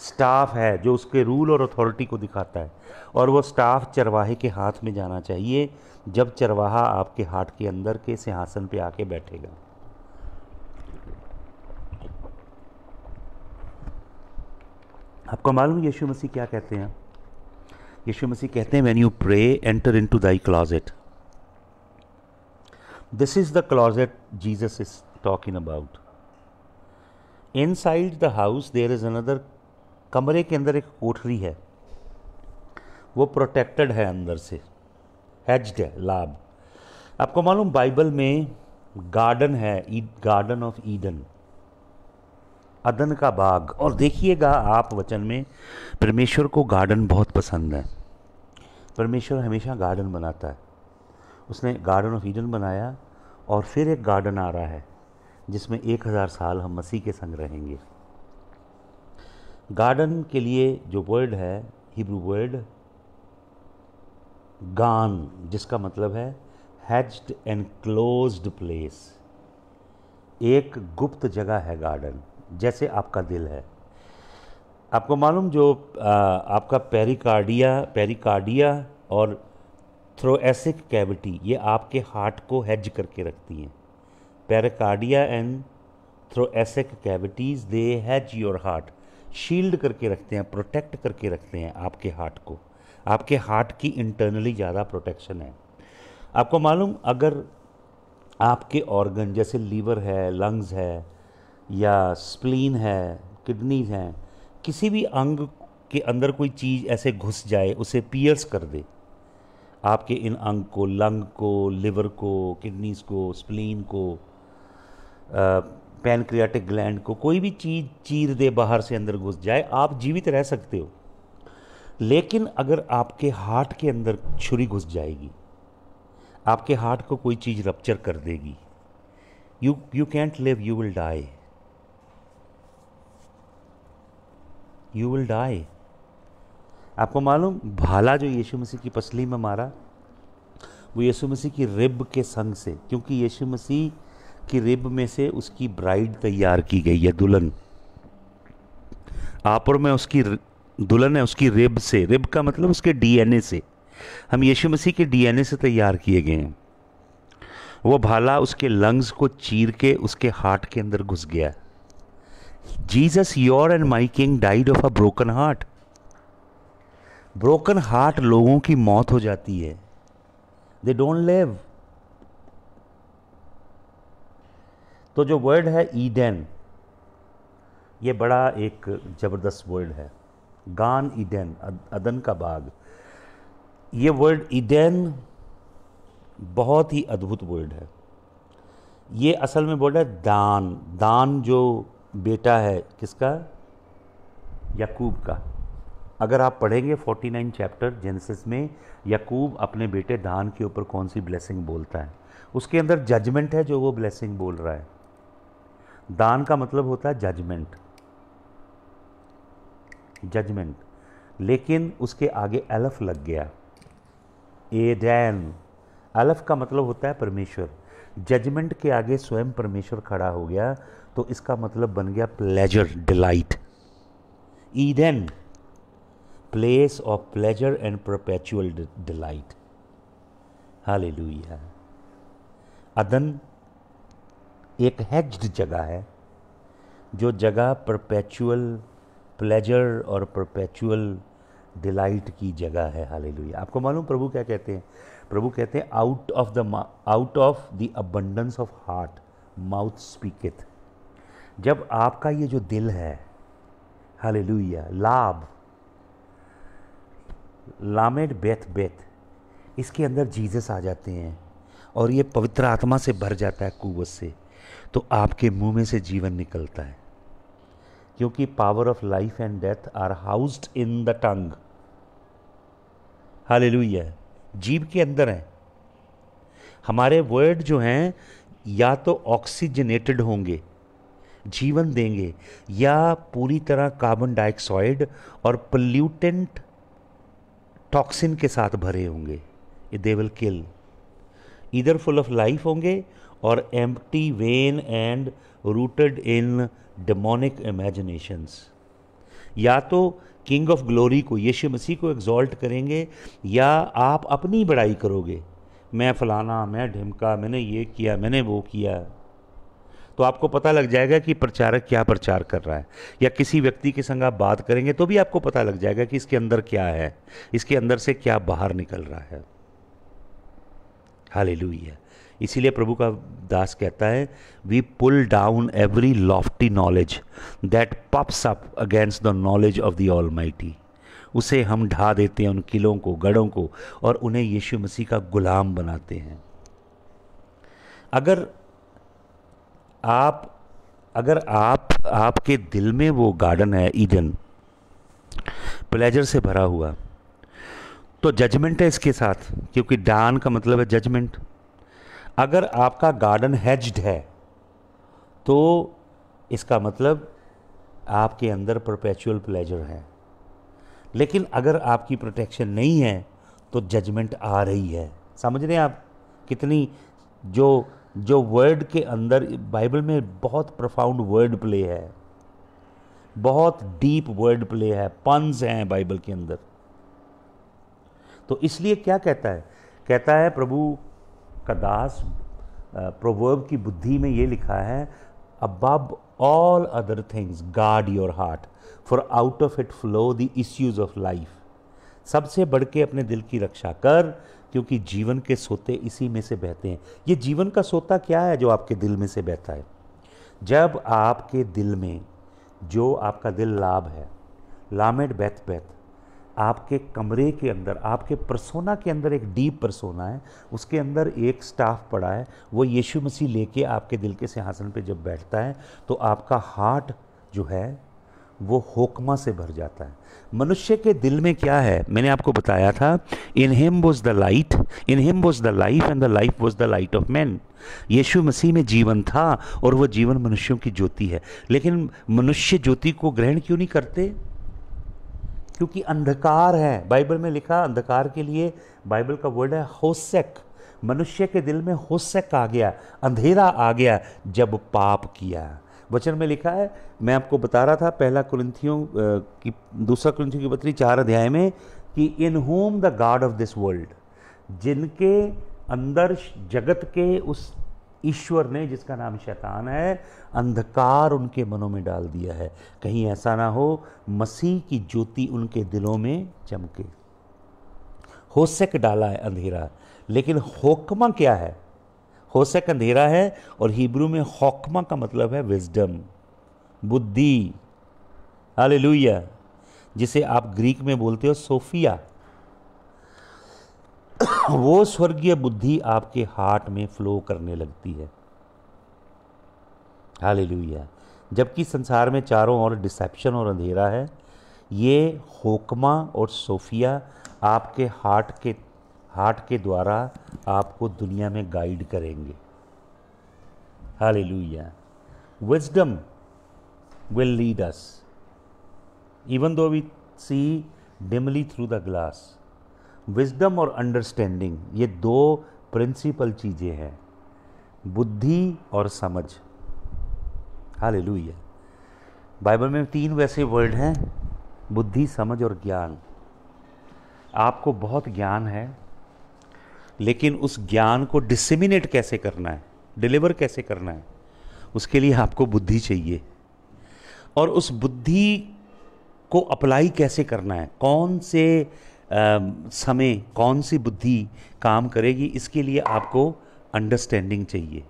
स्टाफ है जो उसके रूल और अथॉरिटी को दिखाता है, और वो स्टाफ चरवाहे के हाथ में जाना चाहिए जब चरवाहा आपके हार्ट के अंदर के सिंहासन पे आके बैठेगा। आपको मालूम यीशु मसीह क्या कहते हैं? यीशु मसीह कहते हैं, when you pray enter into thy closet. This is the closet Jesus is talking about. Inside the house there is another, कमरे के अंदर एक कोठरी है, वो प्रोटेक्टेड है अंदर से, हेज्ड है, लाभ। आपको मालूम बाइबल में गार्डन है, गार्डन ऑफ ईडन, अदन का बाग। और देखिएगा आप वचन में, परमेश्वर को गार्डन बहुत पसंद है। परमेश्वर हमेशा गार्डन बनाता है। उसने गार्डन ऑफ ईडन बनाया, और फिर एक गार्डन आ रहा है जिसमें 1000 साल हम मसीह के संग रहेंगे। गार्डन के लिए जो वर्ड है, हिब्रू वर्ड गान, जिसका मतलब है हैज्ड एंड क्लोज्ड प्लेस। एक गुप्त जगह है गार्डन, जैसे आपका दिल है। आपको मालूम जो आपका पेरिकार्डिया और थ्रोएसिक कैविटी, ये आपके हार्ट को हेज करके रखती हैं। Pericardia and thoracic cavities they hedge your heart, shield करके रखते हैं, प्रोटेक्ट करके रखते हैं आपके हार्ट को। आपके हार्ट की इंटरनली ज़्यादा प्रोटेक्शन है। आपको मालूम, अगर आपके ऑर्गन जैसे लीवर है, लंग्स है, या स्प्लीन है, किडनीज हैं, किसी भी अंग के अंदर कोई चीज़ ऐसे घुस जाए, उसे पियर्स कर दे, आपके इन अंग को, लंग को, लिवर को, किडनीज को, स्प्लीन को, पैनक्रियाटिक ग्लैंड को, कोई भी चीज़ चीर दे, बाहर से अंदर घुस जाए, आप जीवित रह सकते हो। लेकिन अगर आपके हार्ट के अंदर छुरी घुस जाएगी, आपके हार्ट को कोई चीज़ रप्चर कर देगी, you can't live, you will die, you will die. आपको मालूम, भाला जो यीशु मसीह की पसली में मारा, वो यीशु मसीह की रिब के संग से, क्योंकि यीशु मसीह की रिब में से उसकी ब्राइड तैयार की गई है, दुल्हन। आप और मैं उसकी दुल्हन है, उसकी रिब से। रिब का मतलब उसके डीएनए से। हम यीशु मसीह के डीएनए से तैयार किए गए हैं। वो भाला उसके लंग्स को चीर के उसके हार्ट के अंदर घुस गया। Jesus, your and my king, died of a broken heart. Broken heart लोगों की मौत हो जाती है, दे डोंट लिव। तो जो वर्ड है ईडन, ये बड़ा एक ज़बरदस्त वर्ड है। गान ईडन, अदन का बाग। ये वर्ड ईडन बहुत ही अद्भुत वर्ड है। ये असल में वर्ड है दान। दान जो बेटा है किसका? याकूब का। अगर आप पढ़ेंगे 49 चैप्टर जेनेसिस में, याकूब अपने बेटे दान के ऊपर कौन सी ब्लेसिंग बोलता है, उसके अंदर जजमेंट है जो वो ब्लेसिंग बोल रहा है। दान का मतलब होता है जजमेंट, जजमेंट। लेकिन उसके अगे अलफ लग गया, एडैन। अलफ का मतलब होता है परमेश्वर। जजमेंट के आगे स्वयं परमेश्वर खड़ा हो गया, तो इसका मतलब बन गया pleasure, delight. Eden, place of pleasure and perpetual delight. Hallelujah. अदन एक हेज्ड जगह है, जो जगह परपेचुअल प्लेजर और परपेचुअल डिलाइट की जगह है। हालेलुया। आपको मालूम प्रभु क्या कहते हैं? प्रभु कहते हैं out of the abundance of heart mouth speaketh. जब आपका ये जो दिल है, हालेलुया, लामेड बेथ बेथ, इसके अंदर जीसस आ जाते हैं और ये पवित्र आत्मा से भर जाता है, कुव्वत से, तो आपके मुंह में से जीवन निकलता है। क्योंकि power of life and death are housed in the tongue. Hallelujah. जीभ के अंदर है। हमारे वर्ड जो हैं या तो ऑक्सीजनेटेड होंगे, जीवन देंगे, या पूरी तरह कार्बन डाइऑक्साइड और पोल्यूटेंट टॉक्सिन के साथ भरे होंगे। They will kill. इधर फुल ऑफ लाइफ होंगे और empty, when and rooted in demonic imaginations. या तो किंग ऑफ ग्लोरी को, यीशु मसीह को एग्जॉल्ट करेंगे, या आप अपनी बड़ाई करोगे, मैं फलाना, मैं ढिमका, मैंने ये किया, मैंने वो किया। तो आपको पता लग जाएगा कि प्रचारक क्या प्रचार कर रहा है। या किसी व्यक्ति के संग आप बात करेंगे तो भी आपको पता लग जाएगा कि इसके अंदर क्या है, इसके अंदर से क्या बाहर निकल रहा है। हालेलुया। इसीलिए प्रभु का दास कहता है, we pull down every lofty knowledge that pops up against the knowledge of the Almighty. उसे हम ढा देते हैं, उन किलों को, गढ़ों को, और उन्हें यीशु मसीह का गुलाम बनाते हैं। अगर आपके दिल में वो गार्डन है ईडन, प्लेजर से भरा हुआ, तो जजमेंट है इसके साथ, क्योंकि डान का मतलब है जजमेंट। अगर आपका गार्डन हेज्ड है तो इसका मतलब आपके अंदर परपेचुअल प्लेजर है। लेकिन अगर आपकी प्रोटेक्शन नहीं है तो जजमेंट आ रही है। समझ रहे हैं आप कितनी जो वर्ड के अंदर, बाइबल में बहुत प्रोफाउंड वर्ड प्ले है, बहुत डीप वर्ड प्ले है, पन्स हैं बाइबल के अंदर। तो इसलिए क्या कहता है? कहता है प्रभु का दास, प्रोवर्ब की बुद्धि में ये लिखा है, above all other things guard your heart for out of it flow the issues of life. सबसे बढ़ के अपने दिल की रक्षा कर, क्योंकि जीवन के सोते इसी में से बहते हैं। ये जीवन का सोता क्या है जो आपके दिल में से बहता है? जब आपके दिल में, जो आपका दिल लाभ है, लामेड बेथ बेथ, आपके कमरे के अंदर, आपके परसोना के अंदर एक डीप परसोना है, उसके अंदर एक स्टाफ पड़ा है, वो यीशु मसीह लेके आपके दिल के सिंहासन पे जब बैठता है तो आपका हार्ट जो है वो होकमा से भर जाता है। मनुष्य के दिल में क्या है? मैंने आपको बताया था, in him was the light, in him was the life and the life was the light of man. Yeshu Masih में जीवन था और वह जीवन मनुष्यों की ज्योति है। लेकिन मनुष्य ज्योति को ग्रहण क्यों नहीं करते? क्योंकि अंधकार है। बाइबल में लिखा, अंधकार के लिए बाइबल का वर्ड है होसेक। मनुष्य के दिल में होसेक आ गया, अंधेरा आ गया जब पाप किया। वचन में लिखा है, मैं आपको बता रहा था दूसरा कुरिन्थियों की पत्री 4 अध्याय में, कि in whom the god of this world, जिनके अंदर जगत के उस ईश्वर ने, जिसका नाम शैतान है, अंधकार उनके मनों में डाल दिया है। कहीं ऐसा ना हो मसीह की ज्योति उनके दिलों में चमके। होसेक डाला है अंधेरा, लेकिन होकमा क्या है? होसेक अंधेरा है और हिब्रू में होकमा का मतलब है विजडम, बुद्धि। हालेलुया। जिसे आप ग्रीक में बोलते हो सोफिया। वो स्वर्गीय बुद्धि आपके हार्ट में फ्लो करने लगती है। हालेलुया। जबकि संसार में चारों ओर डिसेप्शन और अंधेरा है, ये होकमा और सोफिया आपके हार्ट के द्वारा आपको दुनिया में गाइड करेंगे। Hallelujah. Wisdom will lead us even though we see dimly through the glass. Wisdom और अंडरस्टैंडिंग, ये दो प्रिंसिपल चीज़ें हैं, बुद्धि और समझ। हालेलुया। बाइबल में 3 वैसे वर्ड हैं, बुद्धि, समझ और ज्ञान। आपको बहुत ज्ञान है, लेकिन उस ज्ञान को डिसेमिनेट कैसे करना है, डिलीवर कैसे करना है, उसके लिए आपको बुद्धि चाहिए। और उस बुद्धि को अप्लाई कैसे करना है, कौन से समय कौन सी बुद्धि काम करेगी, इसके लिए आपको अंडरस्टैंडिंग चाहिए।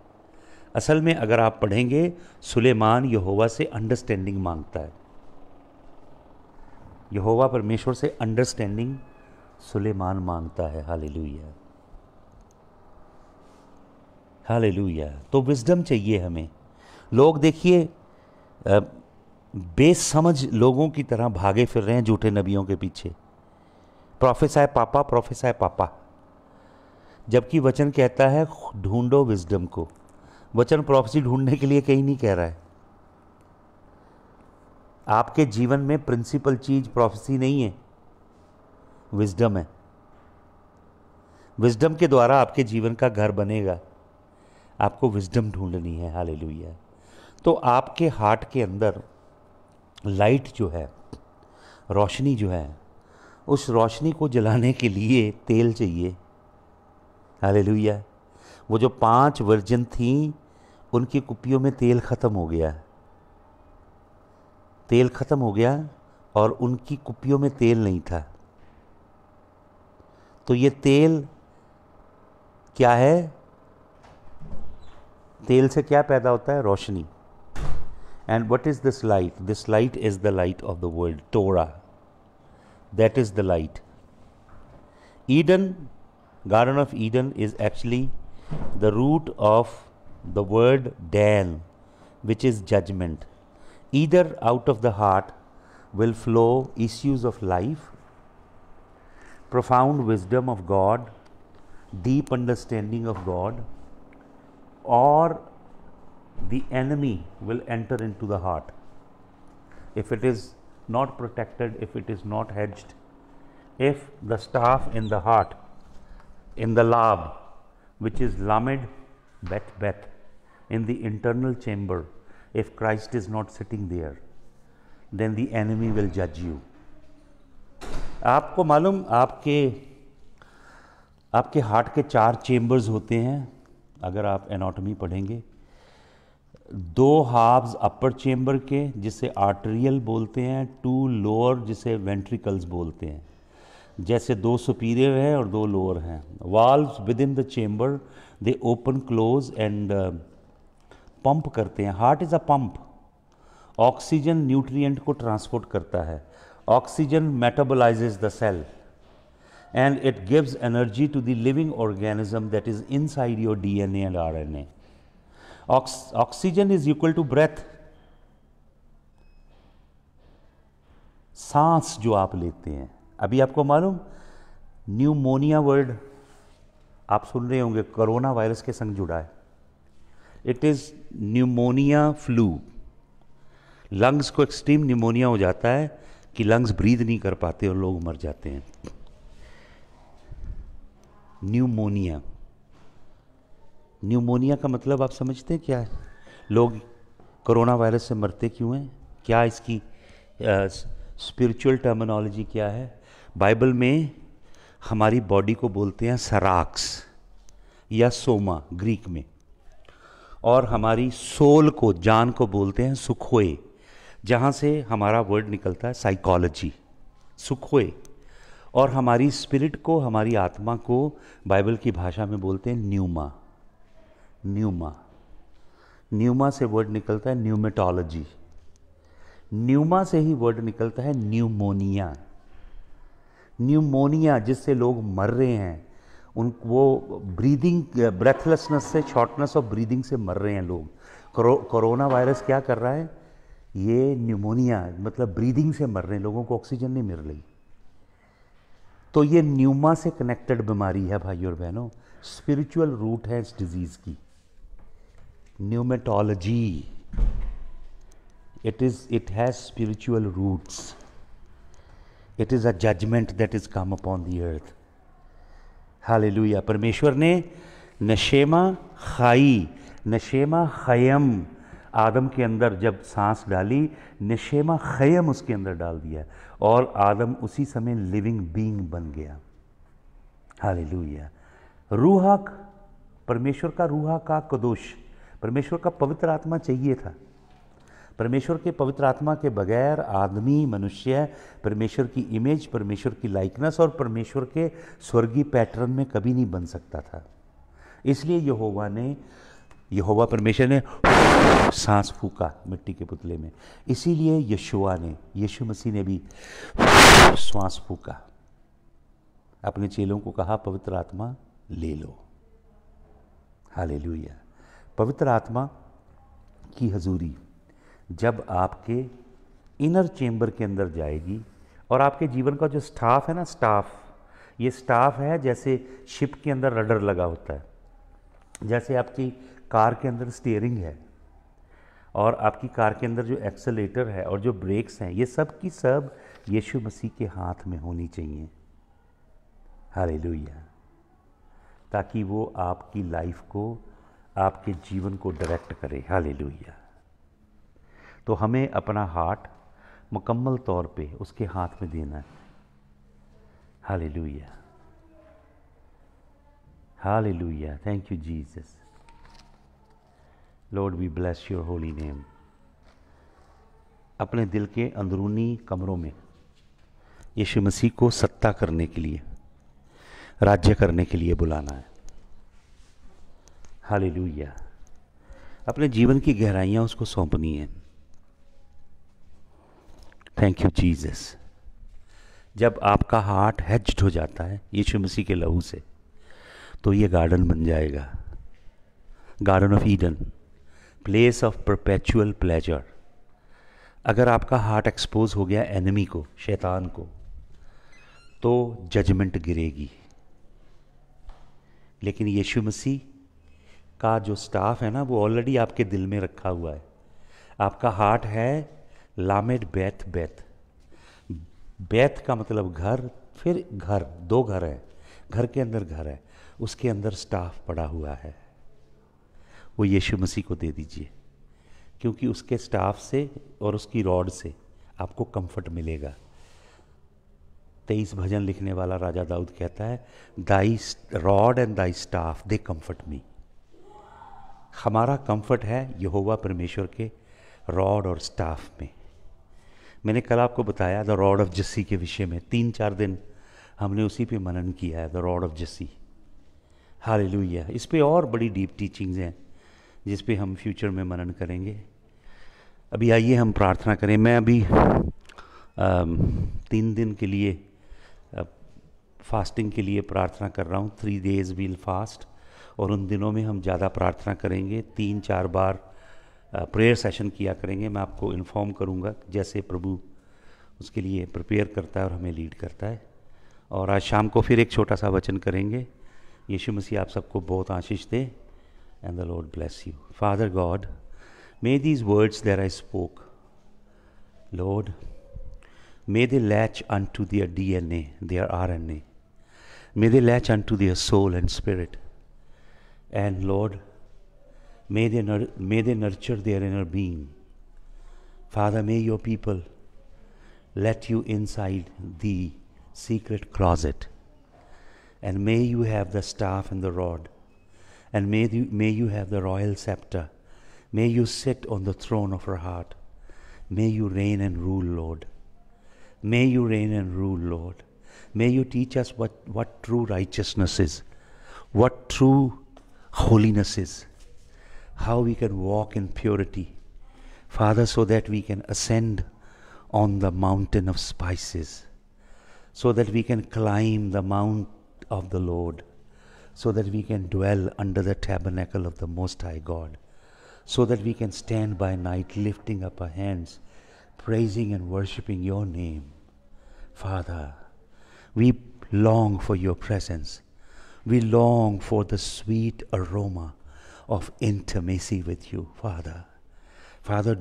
असल में अगर आप पढ़ेंगे, सुलेमान यहोवा से अंडरस्टैंडिंग मांगता है। यहोवा परमेश्वर से अंडरस्टैंडिंग सुलेमान मांगता है। Hallelujah, hallelujah. तो विजडम चाहिए हमें। लोग देखिए बेसमझ लोगों की तरह भागे फिर रहे हैं झूठे नबियों के पीछे। प्रोफेसाय पापा, प्रोफेसाय पापा, जबकि वचन कहता है ढूंढो विजडम को। वचन प्रोफेसी ढूंढने के लिए कहीं नहीं कह रहा है। आपके जीवन में प्रिंसिपल चीज प्रोफेसी नहीं है, विजडम है। विजडम के द्वारा आपके जीवन का घर बनेगा। आपको विजडम ढूंढनी है। हालेलुया। तो आपके हार्ट के अंदर लाइट जो है, रोशनी जो है, उस रोशनी को जलाने के लिए तेल चाहिए। हालेलुया। वो जो 5 वर्जिन थी, उनकी कुप्पियों में तेल ख़त्म हो गया। तेल ख़त्म हो गया और उनकी कुप्पियों में तेल नहीं था। तो ये तेल क्या है? तेल से क्या पैदा होता है? रोशनी। And what is this light? This light is the light of the world, Torah. That is the light. Eden, Garden of Eden is actually the root of the word Dan, which is judgment. Either out of the heart will flow issues of life, profound wisdom of God, deep understanding of God, or the enemy will enter into the heart. If it is not protected, if it is not hedged, if the staff in the heart, in the lab, which is lamed bet, in the internal chamber, if Christ is not sitting there, then the enemy will judge you. आपको मालूम, आपके heart के 4 chambers होते हैं। अगर आप anatomy पढ़ेंगे, 2 halves अपर chamber के, जिसे आर्टेरियल बोलते हैं, 2 लोअर, जिसे वेंट्रिकल्स बोलते हैं। जैसे 2 सुपीरियर हैं और 2 लोअर हैं। Valves within the chamber, they open close and pump करते हैं। Heart is a pump. Oxygen nutrient को ट्रांसपोर्ट करता है। Oxygen metabolises the cell and it gives energy to the living organism that is inside your DNA and RNA. Oxygen is equal to breath. सांस जो आप लेते हैं। अभी आपको मालूम, न्यूमोनिया वर्ड आप सुन रहे होंगे, कोरोना वायरस के संग जुड़ा है। It is pneumonia flu. Lungs को एक्सट्रीम न्यूमोनिया हो जाता है कि लंग्स ब्रीद नहीं कर पाते और लोग मर जाते हैं। न्यूमोनिया, न्यूमोनिया का मतलब आप समझते हैं क्या है? लोग कोरोना वायरस से मरते क्यों हैं? क्या इसकी स्पिरिचुअल टर्मिनोलॉजी क्या है? बाइबल में हमारी बॉडी को बोलते हैं सराक्स या सोमा ग्रीक में, और हमारी सोल को, जान को बोलते हैं सुखोए, जहाँ से हमारा वर्ड निकलता है साइकोलॉजी, सुखोए। और हमारी स्पिरिट को, हमारी आत्मा को बाइबल की भाषा में बोलते हैं न्यूमा। न्यूमा, न्यूमा से वर्ड निकलता है न्यूमेटोलॉजी। न्यूमा से ही वर्ड निकलता है न्यूमोनिया। न्यूमोनिया जिससे लोग मर रहे हैं, उन वो ब्रीदिंग, ब्रेथलेसनेस से, शॉर्टनेस ऑफ ब्रीदिंग से मर रहे हैं लोग। कोरोना वायरस क्या कर रहा है? ये न्यूमोनिया मतलब ब्रीदिंग से मर रहे हैं, लोगों को ऑक्सीजन नहीं मिल रही। तो ये न्यूमा से कनेक्टेड बीमारी है भाइयों और बहनों, स्पिरिचुअल रूट है इस डिजीज की। न्यूमेटोलॉजी, it has spiritual roots. It is a judgment that is come upon the earth. Hallelujah. परमेश्वर ने नशेमा खाई, नशेमा खयम आदम के अंदर जब सांस डाली, नशेमा खयम उसके अंदर डाल दिया और आदम उसी समय लिविंग बीइंग बन गया। हालेलुया। रूहा, परमेश्वर का रूहा का कदोश, परमेश्वर का पवित्र आत्मा चाहिए था। परमेश्वर के पवित्र आत्मा के बगैर आदमी, मनुष्य परमेश्वर की इमेज, परमेश्वर की लाइकनेस और परमेश्वर के स्वर्गीय पैटर्न में कभी नहीं बन सकता था। इसलिए यहोवा परमेश्वर ने सांस फूका मिट्टी के पुतले में। इसीलिए यीशु मसीह ने भी श्वास फूका, अपने चेलों को कहा पवित्र आत्मा ले लो। हालेलुया। पवित्र आत्मा की हजूरी जब आपके इनर चेंबर के अंदर जाएगी और आपके जीवन का जो स्टाफ है ना, ये स्टाफ है जैसे शिप के अंदर रडर लगा होता है, जैसे आपकी कार के अंदर स्टीयरिंग है और आपकी कार के अंदर जो एक्सेलेटर है और जो ब्रेक्स हैं, ये सब की सब यीशु मसीह के हाथ में होनी चाहिए। हालेलुया। ताकि वो आपकी लाइफ को, आपके जीवन को डायरेक्ट करे। हालेलुया। तो हमें अपना हार्ट मुकम्मल तौर पे उसके हाथ में देना है। Hallelujah, hallelujah. Thank you Jesus. Lord we bless your holy name. अपने दिल के अंदरूनी कमरों में यीशु मसीह को सत्ता करने के लिए, राज्य करने के लिए बुलाना है। हालेलुया। अपने जीवन की गहराइयाँ उसको सौंपनी है। Thank you Jesus. जब आपका हार्ट हैज्ड हो जाता है यीशु मसीह के लहू से, तो ये गार्डन बन जाएगा, garden of Eden, place of perpetual pleasure. अगर आपका हार्ट एक्सपोज हो गया एनिमी को, शैतान को, तो जजमेंट गिरेगी। लेकिन यीशु मसीह का जो स्टाफ है ना, वो ऑलरेडी आपके दिल में रखा हुआ है। आपका हार्ट है लामेड बैत बैत। बैत का मतलब घर, फिर घर, दो घर है, घर के अंदर घर है, उसके अंदर स्टाफ पड़ा हुआ है। वो यीशु मसीह को दे दीजिए, क्योंकि उसके स्टाफ से और उसकी रॉड से आपको कंफर्ट मिलेगा। 23 भजन लिखने वाला राजा दाऊद कहता है, thy rod and thy staff they comfort me. हमारा कंफर्ट है यहोवा परमेश्वर के रॉड और स्टाफ में। मैंने कल आपको बताया द रॉड ऑफ जस्सी के विषय में, 3-4 दिन हमने उसी पे मनन किया है, the rod of Jassi. Hallelujah. इस पे और बड़ी डीप टीचिंग्स हैं जिस पे हम फ्यूचर में मनन करेंगे। अभी आइए हम प्रार्थना करें। मैं अभी 3 दिन के लिए फास्टिंग के लिए प्रार्थना कर रहा हूँ। 3 days वील फास्ट, और उन दिनों में हम ज़्यादा प्रार्थना करेंगे। 3-4 बार प्रेयर सेशन किया करेंगे। मैं आपको इन्फॉर्म करूँगा जैसे प्रभु उसके लिए प्रिपेयर करता है और हमें लीड करता है। और आज शाम को फिर एक छोटा सा वचन करेंगे। यीशु मसीह आप सबको बहुत आशीष दे। And the lord bless you. Father God, may these words that I spoke, Lord, may they latch unto their DNA, their RNA. May they latch unto their soul and spirit. And Lord, may they nurture their inner being. Father, may your people let you inside the secret closet. And may you have the staff and the rod. And may you have the royal scepter. May you sit on the throne of our heart. May you reign and rule, Lord. May you reign and rule, Lord. May you teach us what true righteousness is, what true holiness is, how we can walk in purity, Father, so that we can ascend on the mountain of spices, so that we can climb the mount of the Lord, so that we can dwell under the tabernacle of the Most High God, so that we can stand by night lifting up our hands, praising and worshiping your name. Father, we long for your presence. We long for the sweet aroma of intimacy with you, Father. Father,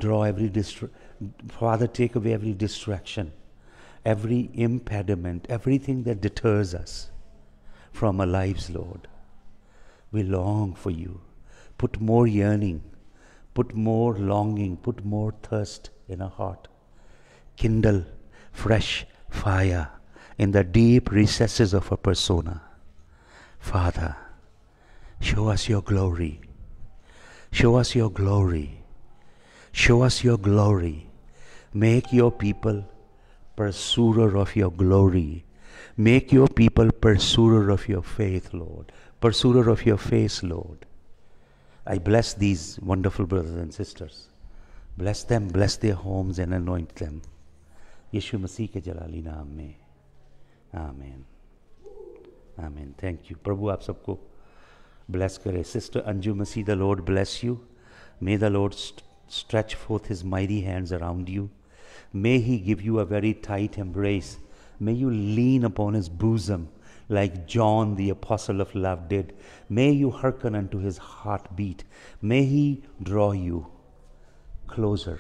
Father, take away every distraction, every impediment, everything that deters us from our lives, Lord. We long for you. Put more yearning, put more longing, put more thirst in our heart. Kindle fresh fire in the deep recesses of our persona. Father, show us your glory. Show us your glory. Show us your glory. Make your people pursuer of your glory. Make your people pursuer of your faith, Lord. Pursuer of your face, Lord. I bless these wonderful brothers and sisters. Bless them, bless their homes and anoint them. यीशु मसीह के जलाली नाम में आमीन आमीन thank you प्रभु आप सबको bless करे sister Anju Masih the Lord bless you may the Lord stretch forth his mighty hands around you may he give you a very tight embrace may you lean upon his bosom like John the apostle of love did may you hearken unto his heartbeat may he draw you closer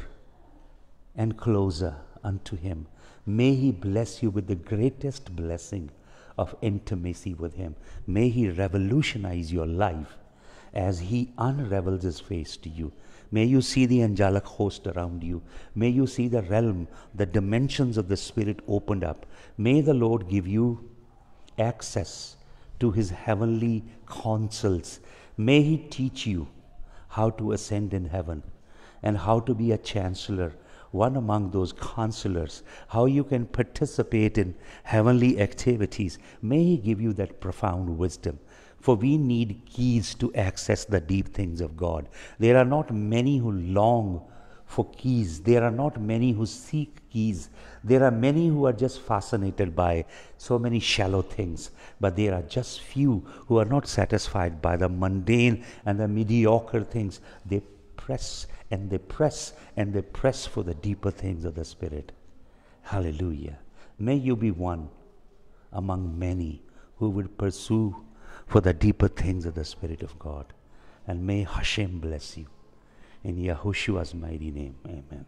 and closer unto him. May he bless you with the greatest blessing of intimacy with him. May he revolutionize your life as he unravels his face to you. May you see the angelic host around you. May you see the realm, the dimensions of the Spirit opened up. May the Lord give you access to his heavenly counsels. May he teach you how to ascend in heaven and how to be a chancellor, one among those counselors, how you can participate in heavenly activities. May he give you that profound wisdom. For we need keys to access the deep things of God. There are not many who long for keys. There are not many who seek keys. There are many who are just fascinated by so many shallow things. But there are just few who are not satisfied by the mundane and the mediocre things. They press and they press and they press for the deeper things of the Spirit. Hallelujah. May you be one among many who would pursue for the deeper things of the Spirit of God. And may Hashem bless you. In Yahushua's mighty name, amen.